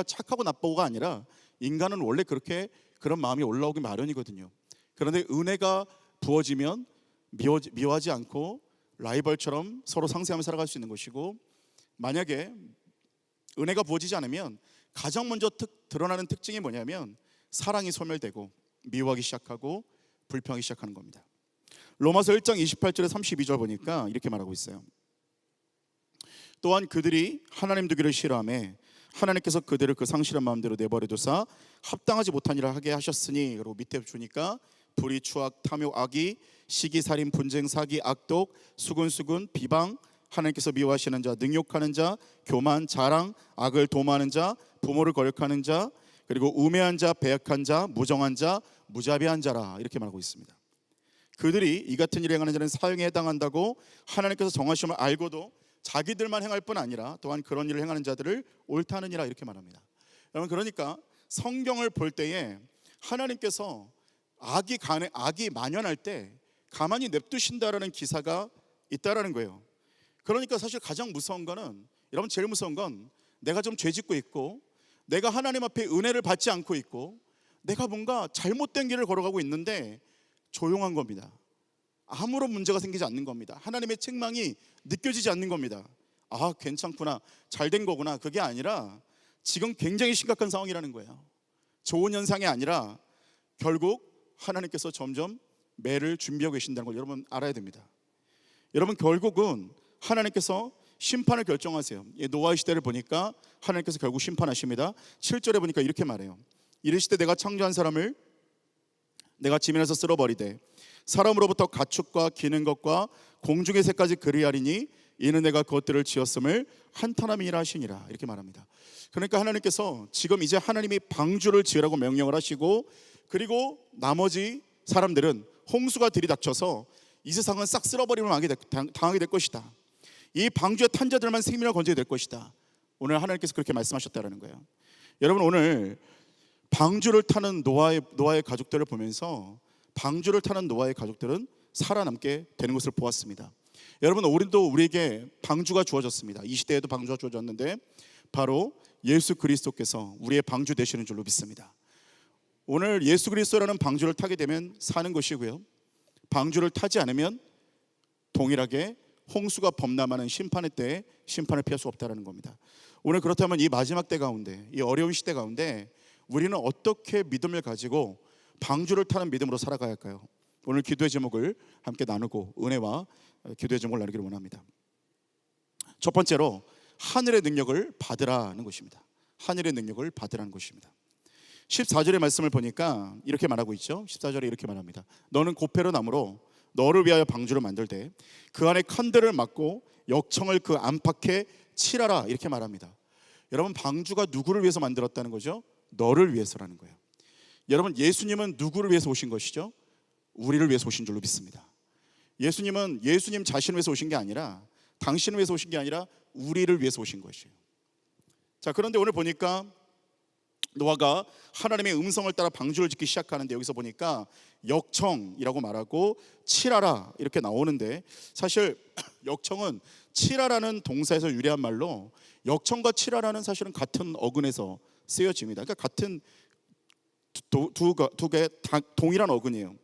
착하고 나쁘고가 아니라 인간은 원래 그렇게 그런 마음이 올라오기 마련이거든요. 그런데 은혜가 부어지면 미워하지 않고 라이벌처럼 서로 상생하며 살아갈 수 있는 것이고, 만약에 은혜가 부어지지 않으면 가장 먼저 드러나는 특징이 뭐냐면 사랑이 소멸되고 미워하기 시작하고 불평하기 시작하는 겁니다. 로마서 1장 28절에 32절 보니까 이렇게 말하고 있어요. 또한 그들이 하나님 두기를 싫어하며 하나님께서 그들을 그 상실한 마음대로 내버려 두사 합당하지 못한 일을 하게 하셨으니, 그리고 밑에 주니까 불의, 추악, 탐욕, 악의, 시기, 살인, 분쟁, 사기, 악독, 수군수군, 비방, 하나님께서 미워하시는 자, 능욕하는 자, 교만, 자랑, 악을 도모하는 자, 부모를 거역하는 자, 그리고 우매한 자, 배역한 자, 무정한 자, 무자비한 자라, 이렇게 말하고 있습니다. 그들이 이 같은 일을 행하는 자는 사형에 해당한다고 하나님께서 정하심을 알고도 자기들만 행할 뿐 아니라 또한 그런 일을 행하는 자들을 옳다느니라, 이렇게 말합니다. 여러분, 그러니까 성경을 볼 때에 하나님께서 악이 만연할 때 가만히 냅두신다라는 기사가 있다라는 거예요. 그러니까 사실 가장 무서운 거는, 여러분, 제일 무서운 건 내가 좀 죄짓고 있고, 내가 하나님 앞에 은혜를 받지 않고 있고, 내가 뭔가 잘못된 길을 걸어가고 있는데 조용한 겁니다. 아무런 문제가 생기지 않는 겁니다. 하나님의 책망이 느껴지지 않는 겁니다. 아, 괜찮구나, 잘된 거구나. 그게 아니라 지금 굉장히 심각한 상황이라는 거예요. 좋은 현상이 아니라 결국 하나님께서 점점 매를 준비하고 계신다는 걸 여러분 알아야 됩니다. 여러분, 결국은 하나님께서 심판을 결정하세요. 노아의 시대를 보니까 하나님께서 결국 심판하십니다. 7절에 보니까 이렇게 말해요. 이르시되 내가 창조한 사람을 내가 지면에서 쓸어버리되 사람으로부터 가축과 기는 것과 공중의 새까지 그리하리니 이는 내가 그것들을 지었음을 한탄함이라 하시니라, 이렇게 말합니다. 그러니까 하나님께서 지금 이제 하나님이 방주를 지으라고 명령을 하시고, 그리고 나머지 사람들은 홍수가 들이닥쳐서 이 세상은 싹 쓸어버림을 당하게 될 것이다. 이 방주에 탄 자들만 생명을 건지게 될 것이다. 오늘 하나님께서 그렇게 말씀하셨다는 거예요. 여러분, 오늘 방주를 타는 노아의 가족들을 보면서 방주를 타는 노아의 가족들은 살아남게 되는 것을 보았습니다. 여러분, 우리에게 방주가 주어졌습니다. 이 시대에도 방주가 주어졌는데 바로 예수 그리스도께서 우리의 방주 되시는 줄로 믿습니다. 오늘 예수 그리스도라는 방주를 타게 되면 사는 것이고요, 방주를 타지 않으면 동일하게 홍수가 범람하는 심판의 때에 심판을 피할 수 없다는 겁니다. 오늘 그렇다면 이 마지막 때 가운데, 이 어려운 시대 가운데 우리는 어떻게 믿음을 가지고 방주를 타는 믿음으로 살아가야 할까요? 오늘 기도의 제목을 함께 나누고 은혜와 기도의 제목을 나누기를 원합니다. 첫 번째로 하늘의 능력을 받으라는 것입니다. 하늘의 능력을 받으라는 것입니다. 14절의 말씀을 보니까 이렇게 말하고 있죠. 14절에 이렇게 말합니다. 너는 고페로 나무로 너를 위하여 방주를 만들되 그 안에 칸들을 막고 역청을 그 안팎에 칠하라, 이렇게 말합니다. 여러분, 방주가 누구를 위해서 만들었다는 거죠? 너를 위해서라는 거예요. 여러분, 예수님은 누구를 위해서 오신 것이죠? 우리를 위해서 오신 줄로 믿습니다. 예수님은 예수님 자신을 위해서 오신 게 아니라, 당신을 위해서 오신 게 아니라 우리를 위해서 오신 것이에요. 자, 그런데 오늘 보니까 노아가 하나님의 음성을 따라 방주를 짓기 시작하는데, 여기서 보니까 역청이라고 말하고 칠하라 이렇게 나오는데, 사실 역청은 칠하라는 동사에서 유래한 말로, 역청과 칠하라는 사실은 같은 어근에서 쓰여집니다. 그러니까 같은 두 개 동일한 어근이에요.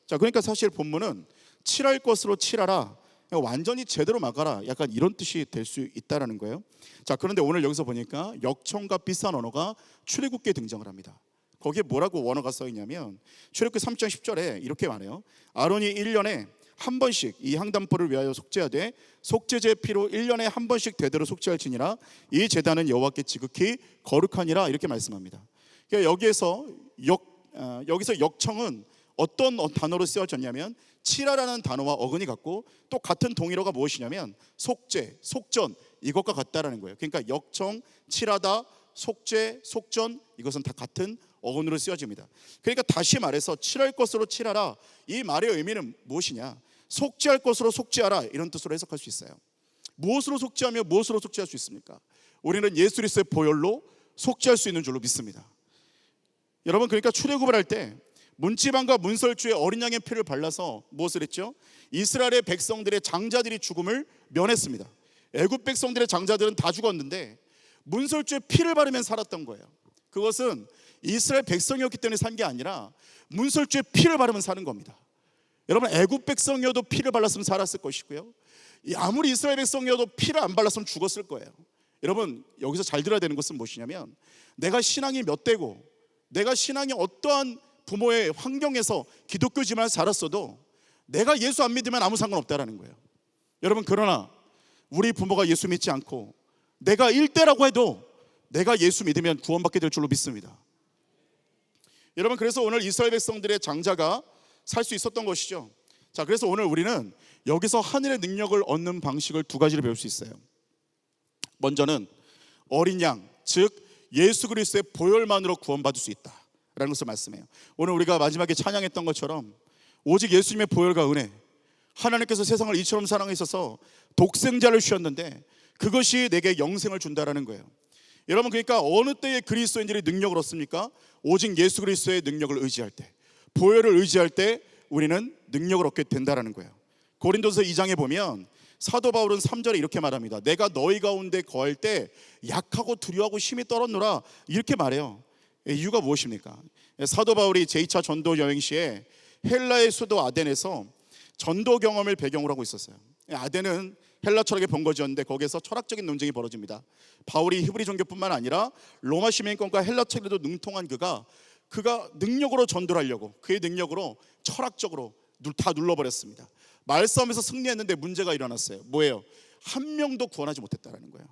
자, 그러니까 사실 본문은 칠할 것으로 칠하라, 완전히 제대로 막아라, 약간 이런 뜻이 될 수 있다라는 거예요. 자, 그런데 오늘 여기서 보니까 역청과 비슷한 언어가 출애굽기에 등장을 합니다. 거기에 뭐라고 원어가 써 있냐면, 출애굽기 3장 10절에 이렇게 말해요. 아론이 1년에 한 번씩 이 향단포를 위하여 속죄하되 속죄제의 피로 1년에 한 번씩 대대로 속죄할지니라, 이 제단은 여호와께 지극히 거룩하니라, 이렇게 말씀합니다. 그러니까 여기서 역청은 어떤 단어로 쓰여졌냐면 칠하라는 단어와 어근이 같고, 또 같은 동일어가 무엇이냐면 속죄, 속전, 이것과 같다라는 거예요. 그러니까 역청, 칠하다, 속죄, 속전, 이것은 다 같은 어근으로 쓰여집니다. 그러니까 다시 말해서 칠할 것으로 칠하라, 이 말의 의미는 무엇이냐? 속죄할 것으로 속죄하라, 이런 뜻으로 해석할 수 있어요. 무엇으로 속죄하며 무엇으로 속죄할 수 있습니까? 우리는 예수 그리스도의 보혈로 속죄할 수 있는 줄로 믿습니다. 여러분, 그러니까 출애굽을 할 때 문지방과 문설주에 어린 양의 피를 발라서 무엇을 했죠? 이스라엘의 백성들의 장자들이 죽음을 면했습니다. 애굽 백성들의 장자들은 다 죽었는데 문설주에 피를 바르면 살았던 거예요. 그것은 이스라엘 백성이었기 때문에 산 게 아니라 문설주에 피를 바르면 사는 겁니다. 여러분, 애굽 백성이어도 피를 발랐으면 살았을 것이고요, 아무리 이스라엘 백성이어도 피를 안 발랐으면 죽었을 거예요. 여러분, 여기서 잘 들어야 되는 것은 무엇이냐면, 내가 신앙이 몇 대고 내가 신앙이 어떠한 부모의 환경에서 기독교지만 살았어도 내가 예수 안 믿으면 아무 상관없다라는 거예요. 여러분, 그러나 우리 부모가 예수 믿지 않고 내가 1대라고 해도 내가 예수 믿으면 구원받게 될 줄로 믿습니다. 여러분, 그래서 오늘 이스라엘 백성들의 장자가 살 수 있었던 것이죠. 자, 그래서 오늘 우리는 여기서 하늘의 능력을 얻는 방식을 두 가지를 배울 수 있어요. 먼저는 어린 양, 즉 예수 그리스도의 보혈만으로 구원받을 수 있다라는 것을 말씀해요. 오늘 우리가 마지막에 찬양했던 것처럼 오직 예수님의 보혈과 은혜, 하나님께서 세상을 이처럼 사랑하셔서 독생자를 주셨는데 그것이 내게 영생을 준다라는 거예요. 여러분, 그러니까 어느 때에 그리스도인들이 능력을 얻습니까? 오직 예수 그리스도의 능력을 의지할 때, 보혈을 의지할 때 우리는 능력을 얻게 된다라는 거예요. 고린도서 2장에 보면 사도 바울은 3절에 이렇게 말합니다. 내가 너희 가운데 거할 때 약하고 두려워하고 힘이 떨었노라, 이렇게 말해요. 이유가 무엇입니까? 사도 바울이 제2차 전도 여행 시에 헬라의 수도 아덴에서 전도 경험을 배경으로 하고 있었어요. 아덴은 헬라 철학의 본거지였는데 거기에서 철학적인 논쟁이 벌어집니다. 바울이 히브리 종교뿐만 아니라 로마 시민권과 헬라 철학에도 능통한 그가 능력으로 전도를 하려고, 그의 능력으로 철학적으로 다 눌러버렸습니다. 말싸움에서 승리했는데 문제가 일어났어요. 뭐예요? 한 명도 구원하지 못했다는 거예요.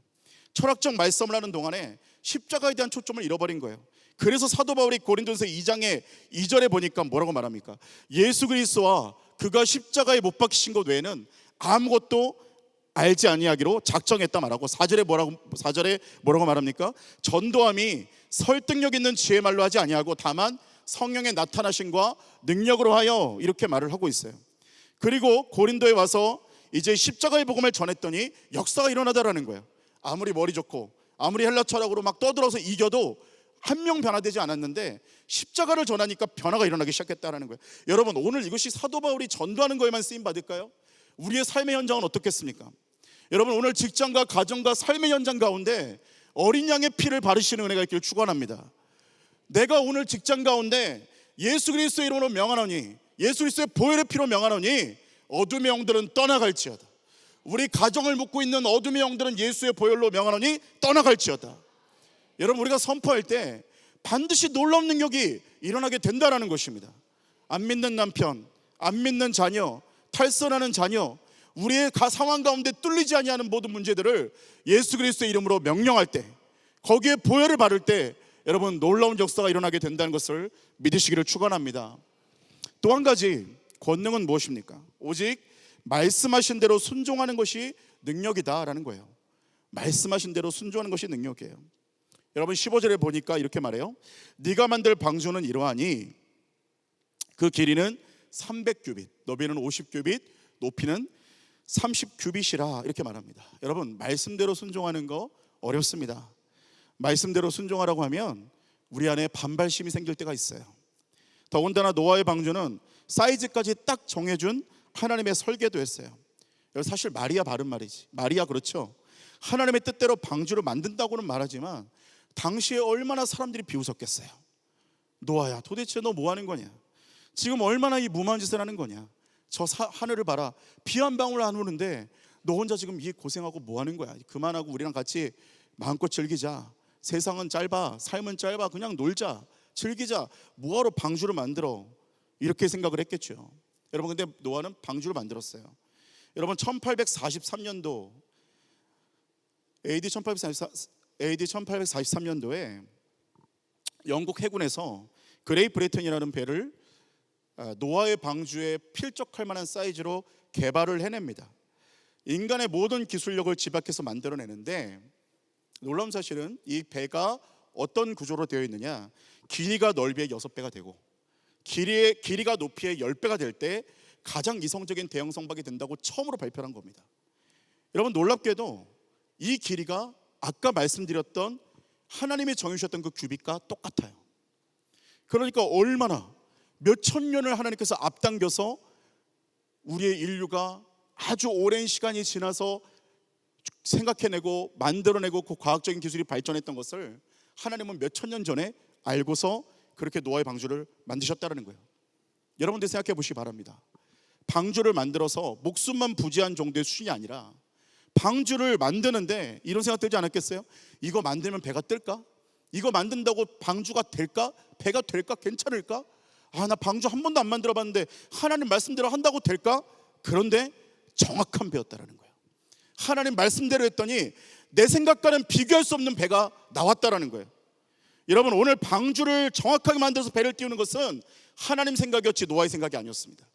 철학적 말싸움을 하는 동안에 십자가에 대한 초점을 잃어버린 거예요. 그래서 사도 바울이 고린도서 2장의 2절에 보니까 뭐라고 말합니까? 예수 그리스도와 그가 십자가에 못 박히신 것 외에는 아무것도 알지 아니하기로 작정했다 말하고 4절에 뭐라고 말합니까? 전도함이 설득력 있는 지혜 말로 하지 아니하고 다만 성령의 나타나심과 능력으로 하여, 이렇게 말을 하고 있어요. 그리고 고린도에 와서 이제 십자가의 복음을 전했더니 역사가 일어나다라는 거예요. 아무리 머리 좋고 아무리 헬라 철학으로 막 떠들어서 이겨도 한 명 변화되지 않았는데 십자가를 전하니까 변화가 일어나기 시작했다라는 거예요. 여러분, 오늘 이것이 사도 바울이 전도하는 거에만 쓰임 받을까요? 우리의 삶의 현장은 어떻겠습니까? 여러분, 오늘 직장과 가정과 삶의 현장 가운데 어린 양의 피를 바르시는 은혜가 있기를 축원합니다. 내가 오늘 직장 가운데 예수 그리스도의 이름으로 명하노니, 예수 그리스도의 보혈의 피로 명하노니 어둠의 영들은 떠나갈지어다. 우리 가정을 묶고 있는 어둠의 영들은 예수의 보혈로 명하노니 떠나갈지어다. 여러분, 우리가 선포할 때 반드시 놀라운 능력이 일어나게 된다는 것입니다. 안 믿는 남편, 안 믿는 자녀, 탈선하는 자녀, 우리의 상황 가운데 뚫리지 아니하는 모든 문제들을 예수 그리스도의 이름으로 명령할 때, 거기에 보혈을 바를 때 여러분, 놀라운 역사가 일어나게 된다는 것을 믿으시기를 축원합니다. 또 한 가지 권능은 무엇입니까? 오직 말씀하신 대로 순종하는 것이 능력이다라는 거예요. 말씀하신 대로 순종하는 것이 능력이에요. 여러분, 15절에 보니까 이렇게 말해요. 네가 만들 방주는 이러하니 그 길이는 300규빗, 너비는 50규빗, 높이는 30규빗이라, 이렇게 말합니다. 여러분, 말씀대로 순종하는 거 어렵습니다. 말씀대로 순종하라고 하면 우리 안에 반발심이 생길 때가 있어요. 더군다나 노아의 방주는 사이즈까지 딱 정해준 하나님의 설계도였어요. 사실 마리아 바른 말이지. 마리아, 그렇죠? 하나님의 뜻대로 방주를 만든다고는 말하지만 당시에 얼마나 사람들이 비웃었겠어요. 노아야, 도대체 너 뭐 하는 거냐? 지금 얼마나 이 무모한 짓을 하는 거냐? 저 하늘을 봐라, 비 한 방울 안 오는데 너 혼자 지금 이 고생하고 뭐 하는 거야? 그만하고 우리랑 같이 마음껏 즐기자. 세상은 짧아, 삶은 짧아, 그냥 놀자, 즐기자. 뭐하러 방주를 만들어? 이렇게 생각을 했겠죠. 여러분, 근데 노아는 방주를 만들었어요. 여러분, 1843년도 AD 1843년도에 영국 해군에서 그레이트 브리튼이라는 배를 노아의 방주에 필적할 만한 사이즈로 개발을 해냅니다. 인간의 모든 기술력을 집약해서 만들어내는데, 놀라운 사실은 이 배가 어떤 구조로 되어 있느냐, 길이가 넓이의 6배가 되고 길이가 높이의 10배가 될 때 가장 이성적인 대형 선박이 된다고 처음으로 발표한 겁니다. 여러분, 놀랍게도 이 길이가 아까 말씀드렸던 하나님이 정해주셨던 그 규빗과 똑같아요. 그러니까 얼마나 몇천 년을 하나님께서 앞당겨서 우리의 인류가 아주 오랜 시간이 지나서 생각해내고 만들어내고 그 과학적인 기술이 발전했던 것을 하나님은 몇천 년 전에 알고서 그렇게 노아의 방주를 만드셨다는 거예요. 여러분들 생각해 보시기 바랍니다. 방주를 만들어서 목숨만 부지한 정도의 수준이 아니라 방주를 만드는데 이런 생각 들지 않았겠어요? 이거 만들면 배가 뜰까? 이거 만든다고 방주가 될까? 배가 될까? 괜찮을까? 나 방주 한 번도 안 만들어 봤는데 하나님 말씀대로 한다고 될까? 그런데 정확한 배였다라는 거예요. 하나님 말씀대로 했더니 내 생각과는 비교할 수 없는 배가 나왔다라는 거예요. 여러분, 오늘 방주를 정확하게 만들어서 배를 띄우는 것은 하나님 생각이었지 노아의 생각이 아니었습니다.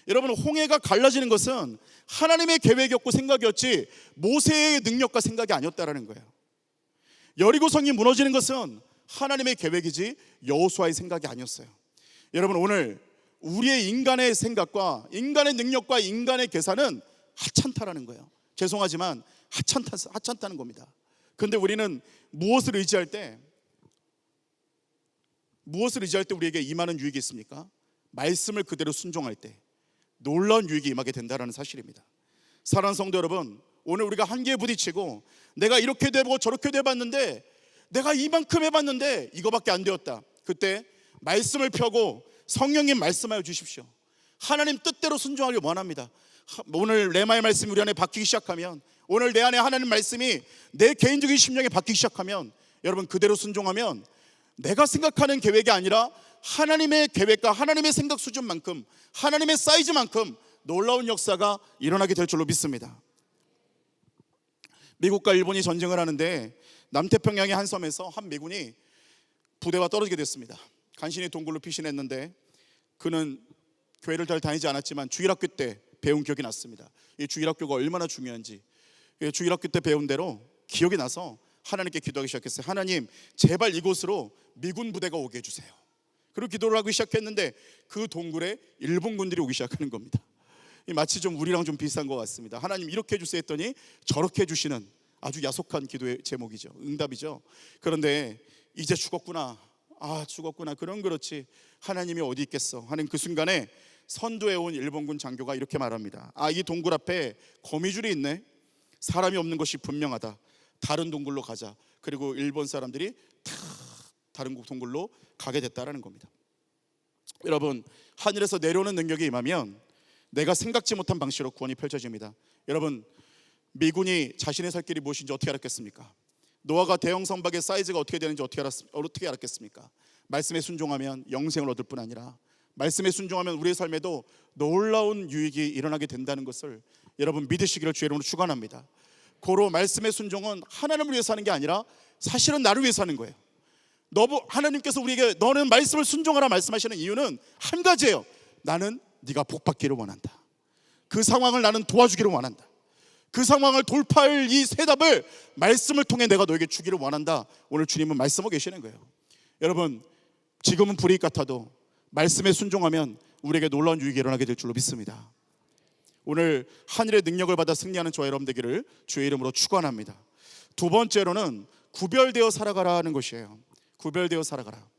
여러분, 홍해가 갈라지는 것은 하나님의 계획이었고 생각이었지 모세의 능력과 생각이 아니었다라는 거예요. 여리고성이 무너지는 것은 하나님의 계획이지 여호수아의 생각이 아니었어요. 여러분, 오늘 우리의 인간의 생각과 인간의 능력과 인간의 계산은 하찮다라는 거예요. 죄송하지만 하찮다는 겁니다. 그런데 우리는 무엇을 의지할 때 우리에게 임하는 유익이 있습니까? 말씀을 그대로 순종할 때 놀라운 유익이 임하게 된다는 사실입니다. 사랑하는 성도 여러분, 오늘 우리가 한계에 부딪히고 내가 이렇게 되고 저렇게 돼봤는데 내가 이만큼 해봤는데 이거밖에 안 되었다. 그때 말씀을 펴고 성령님 말씀하여 주십시오. 하나님 뜻대로 순종하길 원합니다. 오늘 레마의 말씀이 우리 안에 바뀌기 시작하면, 오늘 내 안에 하나님 말씀이 내 개인적인 심령에 바뀌기 시작하면, 여러분 그대로 순종하면 내가 생각하는 계획이 아니라 하나님의 계획과 하나님의 생각 수준만큼, 하나님의 사이즈만큼 놀라운 역사가 일어나게 될 줄로 믿습니다. 미국과 일본이 전쟁을 하는데 남태평양의 한 섬에서 한 미군이 부대와 떨어지게 됐습니다. 간신히 동굴로 피신했는데 그는 교회를 잘 다니지 않았지만 주일학교 때 배운 기억이 났습니다. 이 주일학교가 얼마나 중요한지, 주일학교 때 배운 대로 기억이 나서 하나님께 기도하기 시작했어요. 하나님, 제발 이곳으로 미군 부대가 오게 해주세요. 그리고 기도를 하기 시작했는데 그 동굴에 일본군들이 오기 시작하는 겁니다. 마치 좀 우리랑 좀 비슷한 것 같습니다. 하나님 이렇게 해주세요 했더니 저렇게 해주시는 아주 야속한 기도의 제목이죠. 응답이죠. 그런데 이제 죽었구나, 죽었구나, 그렇지, 하나님이 어디 있겠어 하는 그 순간에 선두에 온 일본군 장교가 이렇게 말합니다. 이 동굴 앞에 거미줄이 있네. 사람이 없는 것이 분명하다. 다른 동굴로 가자. 그리고 일본 사람들이 다른 동굴로 가게 됐다라는 겁니다. 여러분, 하늘에서 내려오는 능력이 임하면 내가 생각지 못한 방식으로 구원이 펼쳐집니다. 여러분, 미군이 자신의 살 길이 무엇인지 어떻게 알았겠습니까? 노아가 대형 선박의 사이즈가 어떻게 되는지 어떻게 알았겠습니까? 말씀에 순종하면 영생을 얻을 뿐 아니라 말씀에 순종하면 우리의 삶에도 놀라운 유익이 일어나게 된다는 것을 여러분 믿으시기를 주의 이름으로 축원합니다. 고로 말씀의 순종은 하나님을 위해서 하는 게 아니라 사실은 나를 위해서 하는 거예요. 하나님께서 우리에게 너는 말씀을 순종하라 말씀하시는 이유는 한 가지예요. 나는 네가 복받기를 원한다. 그 상황을 나는 도와주기를 원한다. 그 상황을 돌파할 이 세답을 말씀을 통해 내가 너에게 주기를 원한다. 오늘 주님은 말씀하고 계시는 거예요. 여러분, 지금은 불이익 같아도 말씀에 순종하면 우리에게 놀라운 유익이 일어나게 될 줄로 믿습니다. 오늘 하늘의 능력을 받아 승리하는 저와 여러분 되기를 주의 이름으로 축원합니다. 두 번째로는 구별되어 살아가라는 것이에요. 구별되어 살아가라.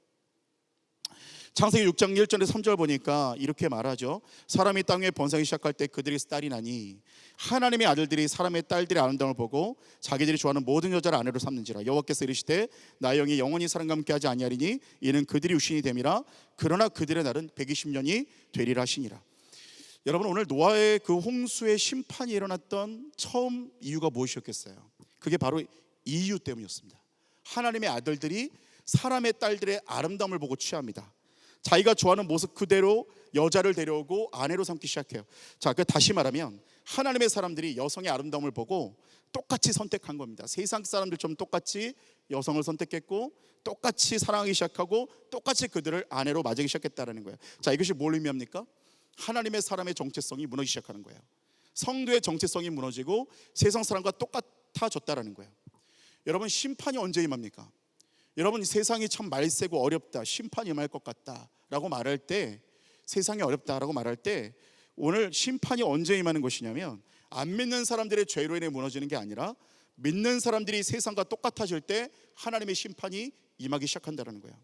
창세기 6장 1절에서 3절 보니까 이렇게 말하죠. 사람이 땅 위에 번성하기 시작할 때 그들이 딸이 나니 하나님의 아들들이 사람의 딸들의 아름다움을 보고 자기들이 좋아하는 모든 여자를 아내로 삼는지라. 여호와께서 이르시되 나의 영이 영원히 사람과 함께 하지 아니하리니 이는 그들이 육신이 됨이라. 그러나 그들의 날은 120년이 되리라 하시니라. 여러분, 오늘 노아의 그 홍수의 심판이 일어났던 처음 이유가 무엇이었겠어요? 그게 바로 이유 때문이었습니다. 하나님의 아들들이 사람의 딸들의 아름다움을 보고 취합니다. 자기가 좋아하는 모습 그대로 여자를 데려오고 아내로 삼기 시작해요. 다시 말하면 하나님의 사람들이 여성의 아름다움을 보고 똑같이 선택한 겁니다. 세상 사람들처럼 똑같이 여성을 선택했고 똑같이 사랑하기 시작하고 똑같이 그들을 아내로 맞이하기 시작했다는 거예요. 이것이 뭘 의미합니까? 하나님의 사람의 정체성이 무너지기 시작하는 거예요. 성도의 정체성이 무너지고 세상 사람과 똑같아졌다는 거예요. 여러분, 심판이 언제 임합니까? 여러분, 세상이 참 말세고 어렵다, 심판이 임할 것 같다 라고 말할 때, 세상이 어렵다라고 말할 때 오늘 심판이 언제 임하는 것이냐면 안 믿는 사람들의 죄로 인해 무너지는 게 아니라 믿는 사람들이 세상과 똑같아질 때 하나님의 심판이 임하기 시작한다는 거예요.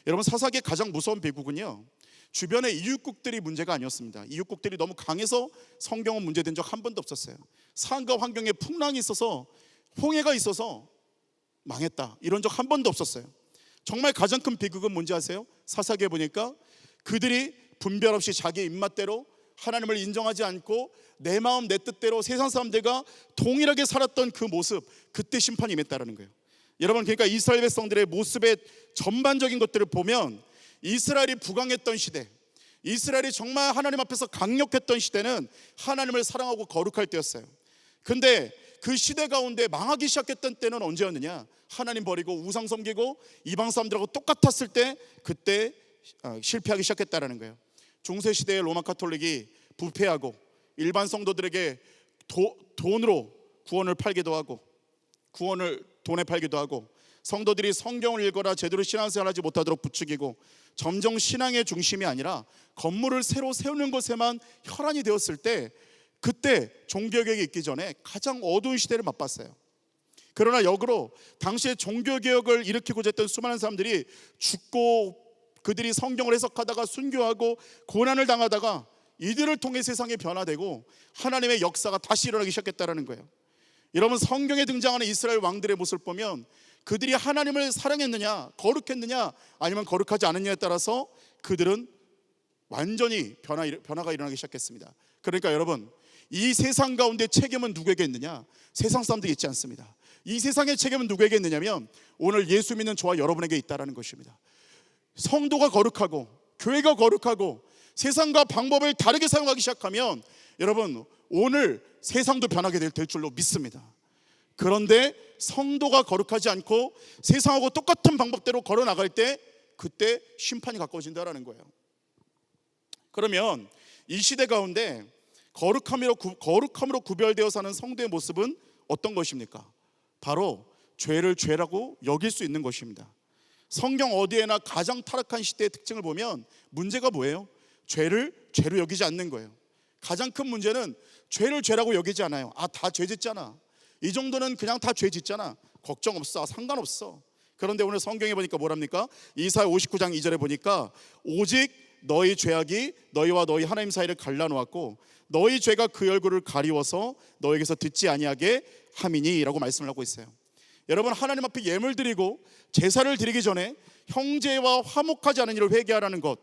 여러분, 사사기의 가장 무서운 비극은요, 주변의 이웃국들이 문제가 아니었습니다. 이웃국들이 너무 강해서 성경은 문제된 적 한 번도 없었어요. 상과 환경에 풍랑이 있어서, 홍해가 있어서 망했다, 이런 적 한 번도 없었어요. 정말 가장 큰 비극은 뭔지 아세요? 사사기에 보니까 그들이 분별 없이 자기 입맛대로 하나님을 인정하지 않고 내 마음 내 뜻대로 세상 사람들과 동일하게 살았던 그 모습, 그때 심판이 임했다는 거예요. 여러분, 그러니까 이스라엘 백성들의 모습의 전반적인 것들을 보면 이스라엘이 부강했던 시대, 이스라엘이 정말 하나님 앞에서 강력했던 시대는 하나님을 사랑하고 거룩할 때였어요. 근데 그 시대 가운데 망하기 시작했던 때는 언제였느냐? 하나님 버리고 우상 섬기고 이방 사람들하고 똑같았을 때, 그때 실패하기 시작했다라는 거예요. 중세 시대의 로마 카톨릭이 부패하고 일반 성도들에게 돈으로 구원을 팔기도 하고, 구원을 돈에 팔기도 하고, 성도들이 성경을 읽거나 제대로 신앙생활하지 못하도록 부추기고, 점점 신앙의 중심이 아니라 건물을 새로 세우는 것에만 혈안이 되었을 때, 그때 종교개혁이 있기 전에 가장 어두운 시대를 맛봤어요. 그러나 역으로 당시에 종교개혁을 일으키고자 했던 수많은 사람들이 죽고, 그들이 성경을 해석하다가 순교하고 고난을 당하다가 이들을 통해 세상이 변화되고 하나님의 역사가 다시 일어나기 시작했다는 거예요. 여러분, 성경에 등장하는 이스라엘 왕들의 모습을 보면 그들이 하나님을 사랑했느냐, 거룩했느냐, 아니면 거룩하지 않았느냐에 따라서 그들은 완전히 변화가 일어나기 시작했습니다. 그러니까 여러분, 이 세상 가운데 책임은 누구에게 있느냐? 세상 사람들이 있지 않습니다. 이 세상의 책임은 누구에게 있느냐면 오늘 예수 믿는 저와 여러분에게 있다는 것입니다. 성도가 거룩하고 교회가 거룩하고 세상과 방법을 다르게 사용하기 시작하면 여러분, 오늘 세상도 변하게 될 줄로 믿습니다. 그런데 성도가 거룩하지 않고 세상하고 똑같은 방법대로 걸어나갈 때, 그때 심판이 가까워진다는 거예요. 그러면 이 시대 가운데 거룩함으로 구별되어 사는 성도의 모습은 어떤 것입니까? 바로 죄를 죄라고 여길 수 있는 것입니다. 성경 어디에나 가장 타락한 시대의 특징을 보면 문제가 뭐예요? 죄를 죄로 여기지 않는 거예요. 가장 큰 문제는 죄를 죄라고 여기지 않아요. 다 죄 짓잖아, 이 정도는 그냥 다 죄 짓잖아, 걱정 없어, 상관없어. 그런데 오늘 성경에 보니까 뭐랍니까? 이사야 59장 2절에 보니까 오직 너희 죄악이 너희와 너희 하나님 사이를 갈라놓았고 너희 죄가 그 얼굴을 가리워서 너에게서 듣지 아니하게 함이니 라고 말씀을 하고 있어요. 여러분, 하나님 앞에 예물 드리고 제사를 드리기 전에 형제와 화목하지 않은 일을 회개하라는 것,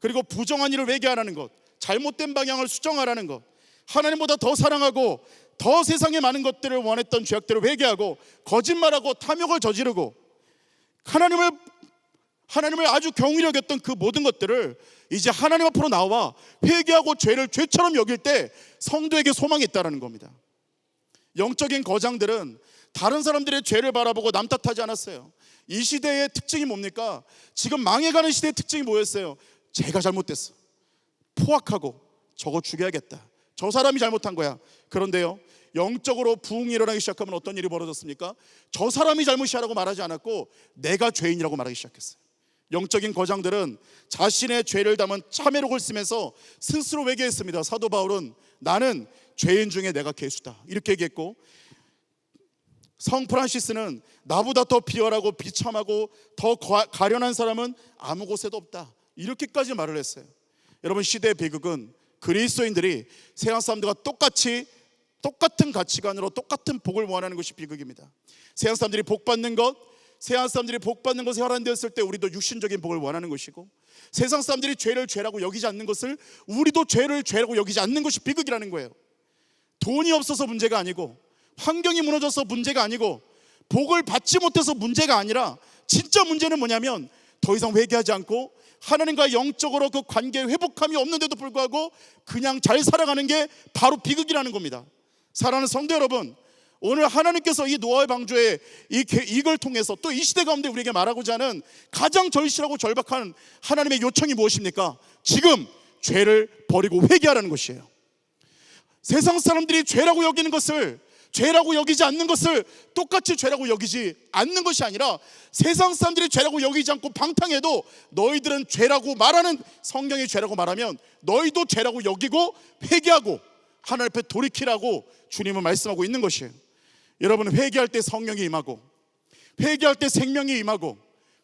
그리고 부정한 일을 회개하라는 것, 잘못된 방향을 수정하라는 것, 하나님보다 더 사랑하고 더 세상에 많은 것들을 원했던 죄악들을 회개하고 거짓말하고 탐욕을 저지르고 하나님을 아주 경히 여겼던 그 모든 것들을 이제 하나님 앞으로 나와 회개하고 죄를 죄처럼 여길 때 성도에게 소망이 있다는 겁니다. 영적인 거장들은 다른 사람들의 죄를 바라보고 남 탓하지 않았어요. 이 시대의 특징이 뭡니까? 지금 망해가는 시대의 특징이 뭐였어요? 제가 잘못됐어, 포악하고 저거 죽여야겠다, 저 사람이 잘못한 거야. 그런데요, 영적으로 부흥이 일어나기 시작하면 어떤 일이 벌어졌습니까? 저 사람이 잘못이라고 말하지 않았고 내가 죄인이라고 말하기 시작했어요. 영적인 거장들은 자신의 죄를 담은 참회록을 쓰면서 스스로 회개했습니다. 사도 바울은 나는 죄인 중에 내가 괴수다 이렇게 얘기했고, 성 프란시스는 나보다 더 비열하고 비참하고 더 가련한 사람은 아무 곳에도 없다 이렇게까지 말을 했어요. 여러분, 시대의 비극은 그리스도인들이 세상 사람들과 똑같은 가치관으로 똑같은 복을 원하는 것이 비극입니다. 세상 사람들이 복 받는 것에 혈안되었을 때 우리도 육신적인 복을 원하는 것이고, 세상 사람들이 죄를 죄라고 여기지 않는 것을 우리도 죄를 죄라고 여기지 않는 것이 비극이라는 거예요. 돈이 없어서 문제가 아니고, 환경이 무너져서 문제가 아니고, 복을 받지 못해서 문제가 아니라 진짜 문제는 뭐냐면 더 이상 회개하지 않고 하나님과 영적으로 그 관계의 회복함이 없는데도 불구하고 그냥 잘 살아가는 게 바로 비극이라는 겁니다. 사랑하는 성도 여러분, 오늘 하나님께서 이 노아의 방주에 이걸 통해서 또 이 시대 가운데 우리에게 말하고자 하는 가장 절실하고 절박한 하나님의 요청이 무엇입니까? 지금 죄를 버리고 회개하라는 것이에요. 세상 사람들이 죄라고 여기는 것을, 죄라고 여기지 않는 것을 똑같이 죄라고 여기지 않는 것이 아니라, 세상 사람들이 죄라고 여기지 않고 방탕해도 너희들은 죄라고 말하는, 성경이 죄라고 말하면 너희도 죄라고 여기고 회개하고 하나님 앞에 돌이키라고 주님은 말씀하고 있는 것이에요. 여러분, 회개할 때 성령이 임하고, 회개할 때 생명이 임하고,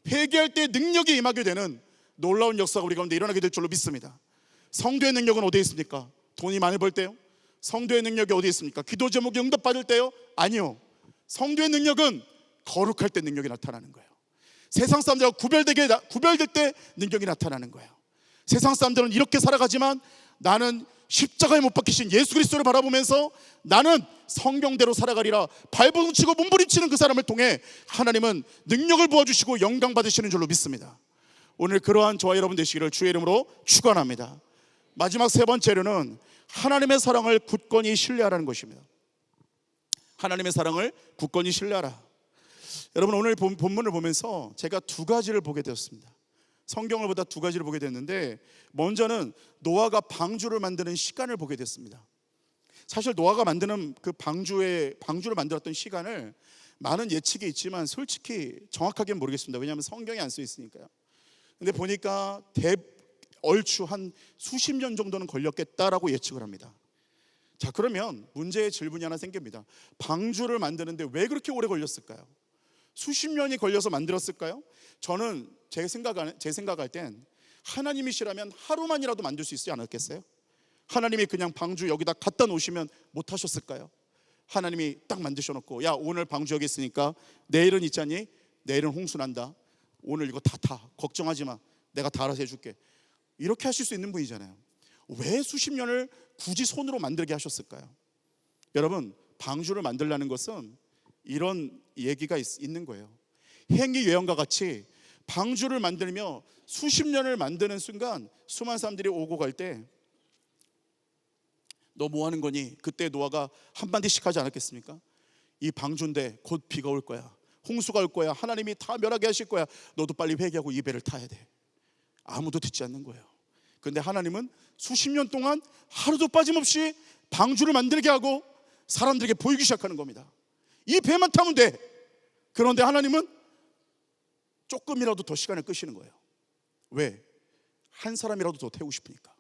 회개할 때 능력이 임하게 되는 놀라운 역사가 우리 가운데 일어나게 될 줄로 믿습니다. 성도의 능력은 어디에 있습니까? 돈이 많이 벌 때요? 성도의 능력이 어디에 있습니까? 기도 제목이 응답받을 때요? 아니요. 성도의 능력은 거룩할 때 능력이 나타나는 거예요. 세상 사람들과 구별될 때 능력이 나타나는 거예요. 세상 사람들은 이렇게 살아가지만 나는 십자가에 못 박히신 예수 그리스도를 바라보면서 나는 성경대로 살아가리라 발버둥치고 몸부림치는 그 사람을 통해 하나님은 능력을 부어주시고 영광 받으시는 줄로 믿습니다. 오늘 그러한 저와 여러분 되시기를 주의 이름으로 축원합니다. 마지막 세 번째로는 하나님의 사랑을 굳건히 신뢰하라는 것입니다. 하나님의 사랑을 굳건히 신뢰하라. 여러분, 오늘 본문을 보면서 제가 두 가지를 보게 되었습니다. 성경을 보다 두 가지를 보게 됐는데, 먼저는 노아가 방주를 만드는 시간을 보게 됐습니다. 사실 노아가 만드는 그 방주를 만들었던 시간을 많은 예측이 있지만 솔직히 정확하게는 모르겠습니다. 왜냐하면 성경에 안 써 있으니까요. 근데 보니까 얼추 한 수십 년 정도는 걸렸겠다라고 예측을 합니다. 자, 그러면 문제의 질문이 하나 생깁니다. 방주를 만드는데 왜 그렇게 오래 걸렸을까요? 수십 년이 걸려서 만들었을까요? 저는 제 생각할 땐 하나님이시라면 하루만이라도 만들 수 있지 않았겠어요? 하나님이 그냥 방주 여기다 갖다 놓으시면 못 하셨을까요? 하나님이 딱 만드셔놓고, 야, 오늘 방주 여기 있으니까 내일은 있잖니? 내일은 홍수 난다. 오늘 이거 다 타. 걱정하지 마. 내가 다 알아서 해줄게. 이렇게 하실 수 있는 분이잖아요. 왜 수십 년을 굳이 손으로 만들게 하셨을까요? 여러분, 방주를 만들라는 것은 이런 얘기가 있는 거예요. 행위 요양과 같이 방주를 만들며 수십 년을 만드는 순간 수많은 사람들이 오고 갈 때, 너 뭐 하는 거니? 그때 노아가 한마디씩 하지 않았겠습니까? 이 방주인데 곧 비가 올 거야. 홍수가 올 거야. 하나님이 다 멸하게 하실 거야. 너도 빨리 회개하고 이 배를 타야 돼. 아무도 듣지 않는 거예요. 그런데 하나님은 수십 년 동안 하루도 빠짐없이 방주를 만들게 하고 사람들에게 보이기 시작하는 겁니다. 이 배만 타면 돼. 그런데 하나님은 조금이라도 더 시간을 끄시는 거예요. 왜? 한 사람이라도 더 태우고 싶으니까.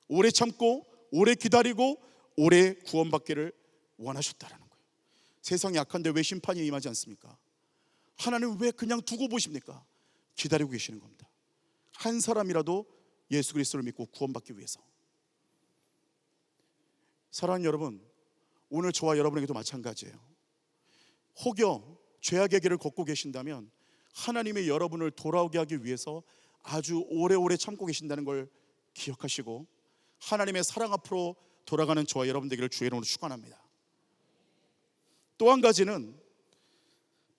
오래 참고 오래 기다리고 오래 구원받기를 원하셨다라는 거예요. 세상이 약한데 왜 심판이 임하지 않습니까? 하나님 왜 그냥 두고 보십니까? 기다리고 계시는 겁니다. 한 사람이라도 예수 그리스도를 믿고 구원받기 위해서. 사랑하는 여러분, 오늘 저와 여러분에게도 마찬가지예요. 혹여 죄악의 길을 걷고 계신다면 하나님이 여러분을 돌아오게 하기 위해서 아주 오래오래 참고 계신다는 걸 기억하시고 하나님의 사랑 앞으로 돌아가는 저와 여러분 되기를 주의 이름으로 축원합니다. 또 한 가지는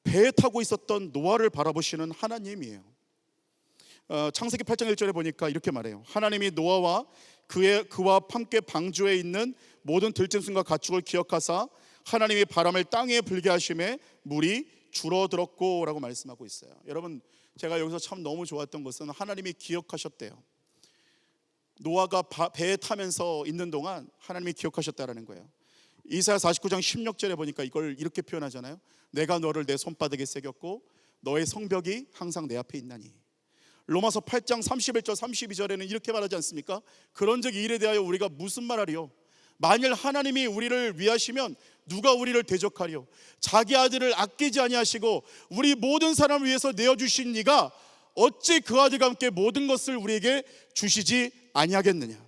배에 타고 있었던 노아를 바라보시는 하나님이에요. 창세기 8장 1절에 보니까 이렇게 말해요. 하나님이 노아와 그와 함께 방주에 있는 모든 들짐승과 가축을 기억하사 하나님이 바람을 땅에 불게 하심에 물이 줄어들었고 라고 말씀하고 있어요. 여러분, 제가 여기서 참 너무 좋았던 것은 하나님이 기억하셨대요. 노아가 배에 타면서 있는 동안 하나님이 기억하셨다라는 거예요. 이사야 49장 16절에 보니까 이걸 이렇게 표현하잖아요. 내가 너를 내 손바닥에 새겼고 너의 성벽이 항상 내 앞에 있나니. 로마서 8장 31절 32절에는 이렇게 말하지 않습니까? 그런즉 이 일에 대하여 우리가 무슨 말하리요? 만일 하나님이 우리를 위하시면 누가 우리를 대적하리요? 자기 아들을 아끼지 아니하시고 우리 모든 사람을 위해서 내어주신 이가 어찌 그 아들과 함께 모든 것을 우리에게 주시지 아니하겠느냐.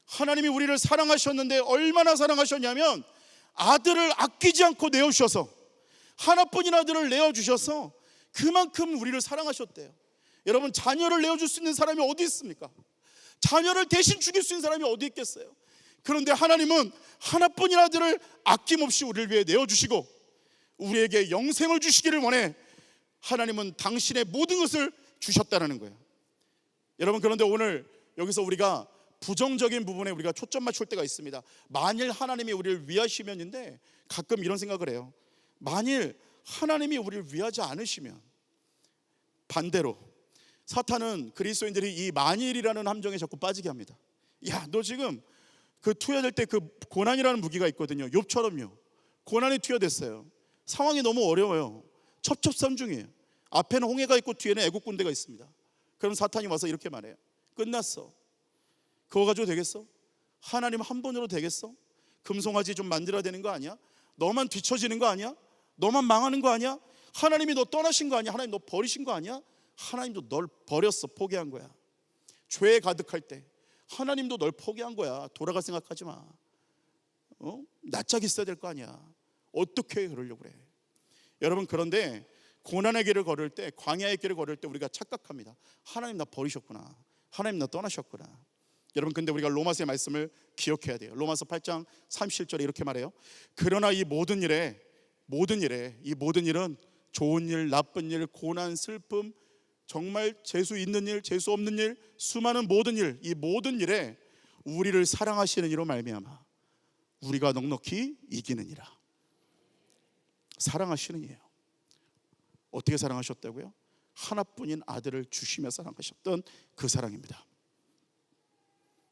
하나님이 우리를 사랑하셨는데 얼마나 사랑하셨냐면 아들을 아끼지 않고 내어주셔서, 하나뿐인 아들을 내어주셔서 그만큼 우리를 사랑하셨대요. 여러분, 자녀를 내어줄 수 있는 사람이 어디 있습니까? 자녀를 대신 죽일 수 있는 사람이 어디 있겠어요? 그런데 하나님은 하나뿐인 아들을 아낌없이 우리를 위해 내어주시고 우리에게 영생을 주시기를 원해 하나님은 당신의 모든 것을 주셨다는 거예요. 여러분, 그런데 오늘 여기서 우리가 부정적인 부분에 우리가 초점 맞출 때가 있습니다. 만일 하나님이 우리를 위하시면인데 가끔 이런 생각을 해요. 만일 하나님이 우리를 위하지 않으시면, 반대로 사탄은 그리스도인들이 이 만일이라는 함정에 자꾸 빠지게 합니다. 야, 너 지금 그 투여될 때 그 고난이라는 무기가 있거든요. 욥처럼요. 고난이 투여됐어요. 상황이 너무 어려워요. 첩첩산중이에요. 앞에는 홍해가 있고 뒤에는 애국 군대가 있습니다. 그럼 사탄이 와서 이렇게 말해요. 끝났어. 그거 가지고 되겠어? 하나님 한 번으로 되겠어? 금송아지 좀 만들어야 되는 거 아니야? 너만 뒤처지는 거 아니야? 너만 망하는 거 아니야? 하나님이 너 떠나신 거 아니야? 하나님 너 버리신 거 아니야? 하나님도 널 버렸어. 포기한 거야. 죄에 가득할 때 하나님도 널 포기한 거야. 돌아갈 생각하지 마. 낯짝 있어야 될 거 아니야. 어떻게 그러려고 그래? 여러분, 그런데 고난의 길을 걸을 때, 광야의 길을 걸을 때 우리가 착각합니다. 하나님 나 버리셨구나. 하나님 나 떠나셨구나. 여러분, 근데 우리가 로마서의 말씀을 기억해야 돼요. 로마서 8장 37절에 이렇게 말해요. 그러나 이 모든 일은 좋은 일, 나쁜 일, 고난, 슬픔, 정말 재수 있는 일, 재수 없는 일, 수많은 모든 일, 이 모든 일에 우리를 사랑하시는 이로 말미암아 우리가 넉넉히 이기느니라. 사랑하시는 이에요. 어떻게 사랑하셨다고요? 하나뿐인 아들을 주시며 사랑하셨던 그 사랑입니다.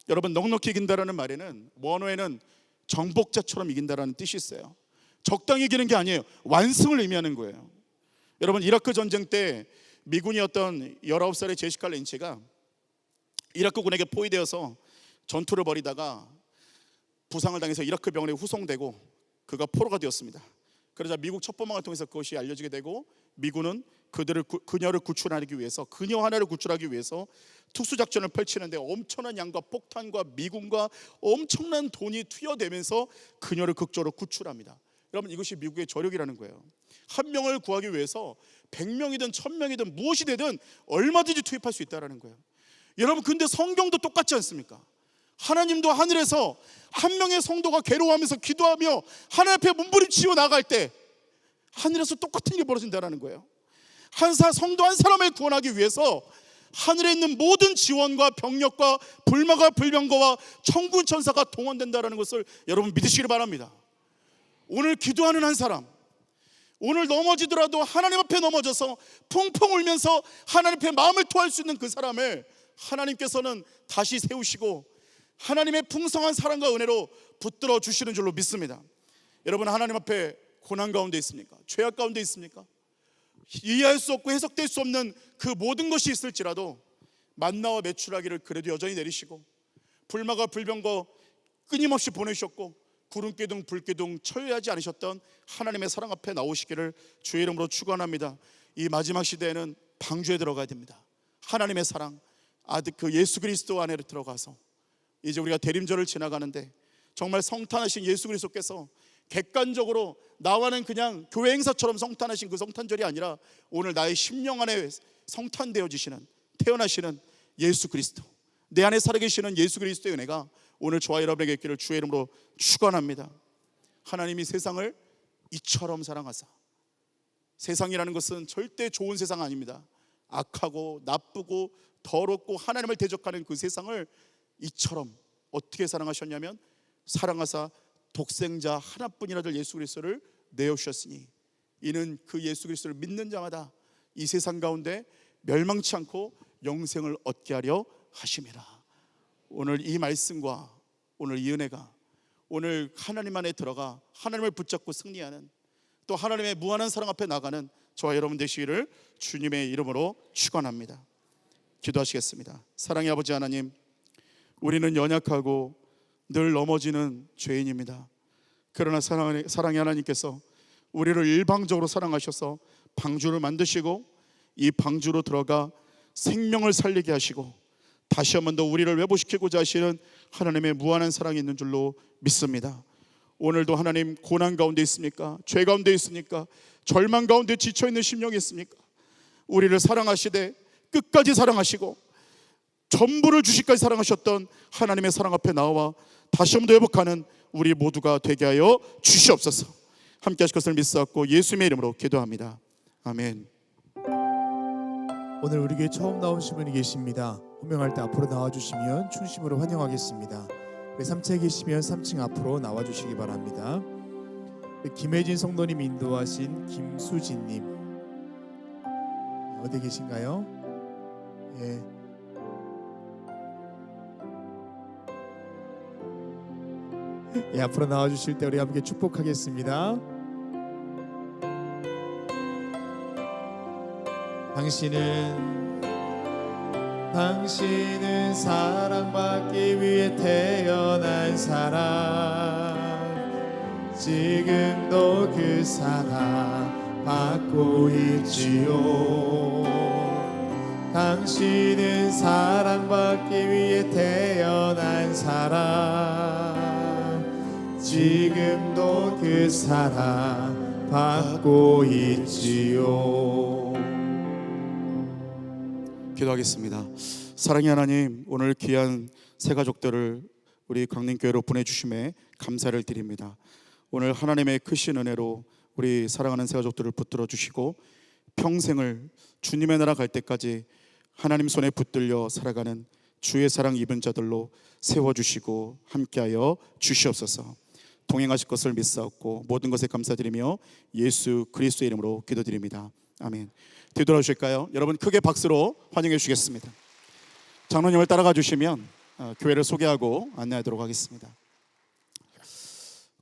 여러분, 넉넉히 이긴다라는 말에는 원어에는 정복자처럼 이긴다라는 뜻이 있어요. 적당히 이기는 게 아니에요. 완승을 의미하는 거예요. 여러분, 이라크 전쟁 때 미군이었던 19살의 제시카 렌치가 이라크군에게 포위되어서 전투를 벌이다가 부상을 당해서 이라크 병원에 후송되고 그가 포로가 되었습니다. 그러자 미국 첩보망을 통해서 그것이 알려지게 되고 미군은 그녀를 구출하기 위해서, 그녀 하나를 구출하기 위해서 특수작전을 펼치는데 엄청난 양과 폭탄과 미군과 엄청난 돈이 투여되면서 그녀를 극적으로 구출합니다. 여러분, 이것이 미국의 저력이라는 거예요. 한 명을 구하기 위해서 100명이든 1000명이든 무엇이 되든 얼마든지 투입할 수 있다는 거예요. 여러분, 근데 성경도 똑같지 않습니까? 하나님도 하늘에서 한 명의 성도가 괴로워하면서 기도하며 하나님 앞에 몸부림치고 나갈 때 하늘에서 똑같은 일이 벌어진다는 거예요. 성도 한 사람을 구원하기 위해서 하늘에 있는 모든 지원과 병력과 불마가 불병거와 천군 천사가 동원된다는 것을 여러분 믿으시길 바랍니다. 오늘 기도하는 한 사람, 오늘 넘어지더라도 하나님 앞에 넘어져서 펑펑 울면서 하나님 앞에 마음을 토할 수 있는 그 사람을 하나님께서는 다시 세우시고 하나님의 풍성한 사랑과 은혜로 붙들어 주시는 줄로 믿습니다. 여러분, 하나님 앞에 고난 가운데 있습니까? 죄악 가운데 있습니까? 이해할 수 없고 해석될 수 없는 그 모든 것이 있을지라도 만나와 메추라기를 그래도 여전히 내리시고 불마가 불병거 끊임없이 보내셨고 구름기둥 불기둥 철회하지 않으셨던 하나님의 사랑 앞에 나오시기를 주의 이름으로 축원합니다. 이 마지막 시대에는 방주에 들어가야 됩니다. 하나님의 사랑, 아들 그 예수 그리스도 안에 들어가서 이제 우리가 대림절을 지나가는데 정말 성탄하신 예수 그리스도께서 객관적으로 나와는 그냥 교회 행사처럼 성탄하신 그 성탄절이 아니라 오늘 나의 심령 안에 성탄되어지시는, 태어나시는 예수 그리스도, 내 안에 살아계시는 예수 그리스도의 은혜가 오늘 저와 여러분에게 있기를 주의 이름으로 축원합니다. 하나님이 세상을 이처럼 사랑하사, 세상이라는 것은 절대 좋은 세상 아닙니다. 악하고 나쁘고 더럽고 하나님을 대적하는 그 세상을 이처럼 어떻게 사랑하셨냐면 사랑하사 독생자 하나뿐인 아들 예수 그리스도를 내어주셨으니 이는 그 예수 그리스도를 믿는 자마다 이 세상 가운데 멸망치 않고 영생을 얻게 하려 하심이라. 오늘 이 말씀과 오늘 이 은혜가 오늘 하나님 안에 들어가 하나님을 붙잡고 승리하는, 또 하나님의 무한한 사랑 앞에 나가는 저와 여러분 되시기를 주님의 이름으로 축원합니다. 기도하시겠습니다. 사랑의 아버지 하나님, 우리는 연약하고 늘 넘어지는 죄인입니다. 그러나 사랑의 하나님께서 우리를 일방적으로 사랑하셔서 방주를 만드시고 이 방주로 들어가 생명을 살리게 하시고 다시 한 번 더 우리를 회복시키고자 하시는 하나님의 무한한 사랑이 있는 줄로 믿습니다. 오늘도 하나님 고난 가운데 있습니까? 죄 가운데 있습니까? 절망 가운데 지쳐있는 심령이 있습니까? 우리를 사랑하시되 끝까지 사랑하시고 전부를 주시까지 사랑하셨던 하나님의 사랑 앞에 나와 다시 한 번 더 회복하는 우리 모두가 되게 하여 주시옵소서. 함께 하실 것을 믿사옵고 예수님의 이름으로 기도합니다. 아멘. 오늘 우리 교회 처음 나오신 분이 계십니다. 호명할 때 앞으로 나와주시면 충심으로 환영하겠습니다. 우리 3층에 계시면 3층 앞으로 나와주시기 바랍니다. 김혜진 성도님 인도하신 김수진님 어디 계신가요? 예. 예, 앞으로 나와주실 때 우리 함께 축복하겠습니다. 당신은 사랑받기 위해 태어난 사람, 지금도 그 사랑 받고 있지요. 당신은 사랑받기 위해 태어난 사람, 지금도 그 사랑 받고 있지요. 기도하겠습니다. 사랑의 하나님, 오늘 귀한 새 가족들을 우리 강림교회로 보내주심에 감사를 드립니다. 오늘 하나님의 크신 은혜로 우리 사랑하는 새 가족들을 붙들어 주시고 평생을 주님의 나라 갈 때까지 하나님 손에 붙들려 살아가는 주의 사랑 입은 자들로 세워주시고 함께하여 주시옵소서. 동행하실 것을 믿사옵고 모든 것에 감사드리며 예수 그리스도의 이름으로 기도드립니다. 아멘. 뒤돌아주실까요? 여러분 크게 박수로 환영해 주시겠습니다. 장로님을 따라가 주시면 교회를 소개하고 안내하도록 하겠습니다.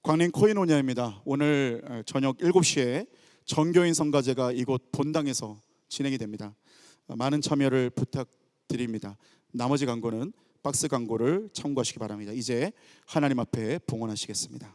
광림 코인오냐입니다. 오늘 저녁 7시에 정교인 성가제가 이곳 본당에서 진행이 됩니다. 많은 참여를 부탁드립니다. 나머지 광고는 박스 광고를 참고하시기 바랍니다. 이제 하나님 앞에 봉헌하시겠습니다.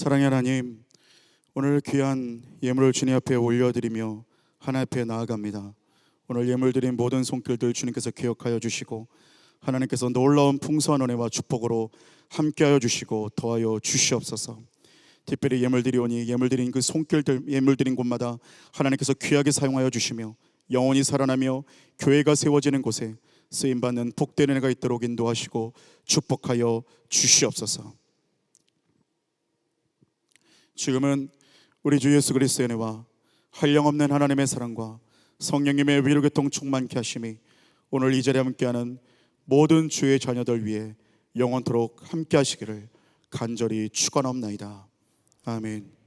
사랑의 하나님, 오늘 귀한 예물을 주님 앞에 올려드리며 하나님 앞에 나아갑니다. 오늘 예물 드린 모든 손길들 주님께서 기억하여 주시고 하나님께서 놀라운 풍성한 은혜와 축복으로 함께하여 주시고 더하여 주시옵소서. 특별히 예물 드리오니 예물 드린 그 손길들, 예물 드린 곳마다 하나님께서 귀하게 사용하여 주시며 영원히 살아나며 교회가 세워지는 곳에 쓰임받는 복된 은혜가 있도록 인도하시고 축복하여 주시옵소서. 지금은 우리 주 예수 그리스도의 은혜와 한량없는 하나님의 사랑과 성령님의 위로교통 충만케 하심이 오늘 이 자리에 함께하는 모든 주의 자녀들 위해 영원토록 함께 하시기를 간절히 축원하옵나이다. 아멘.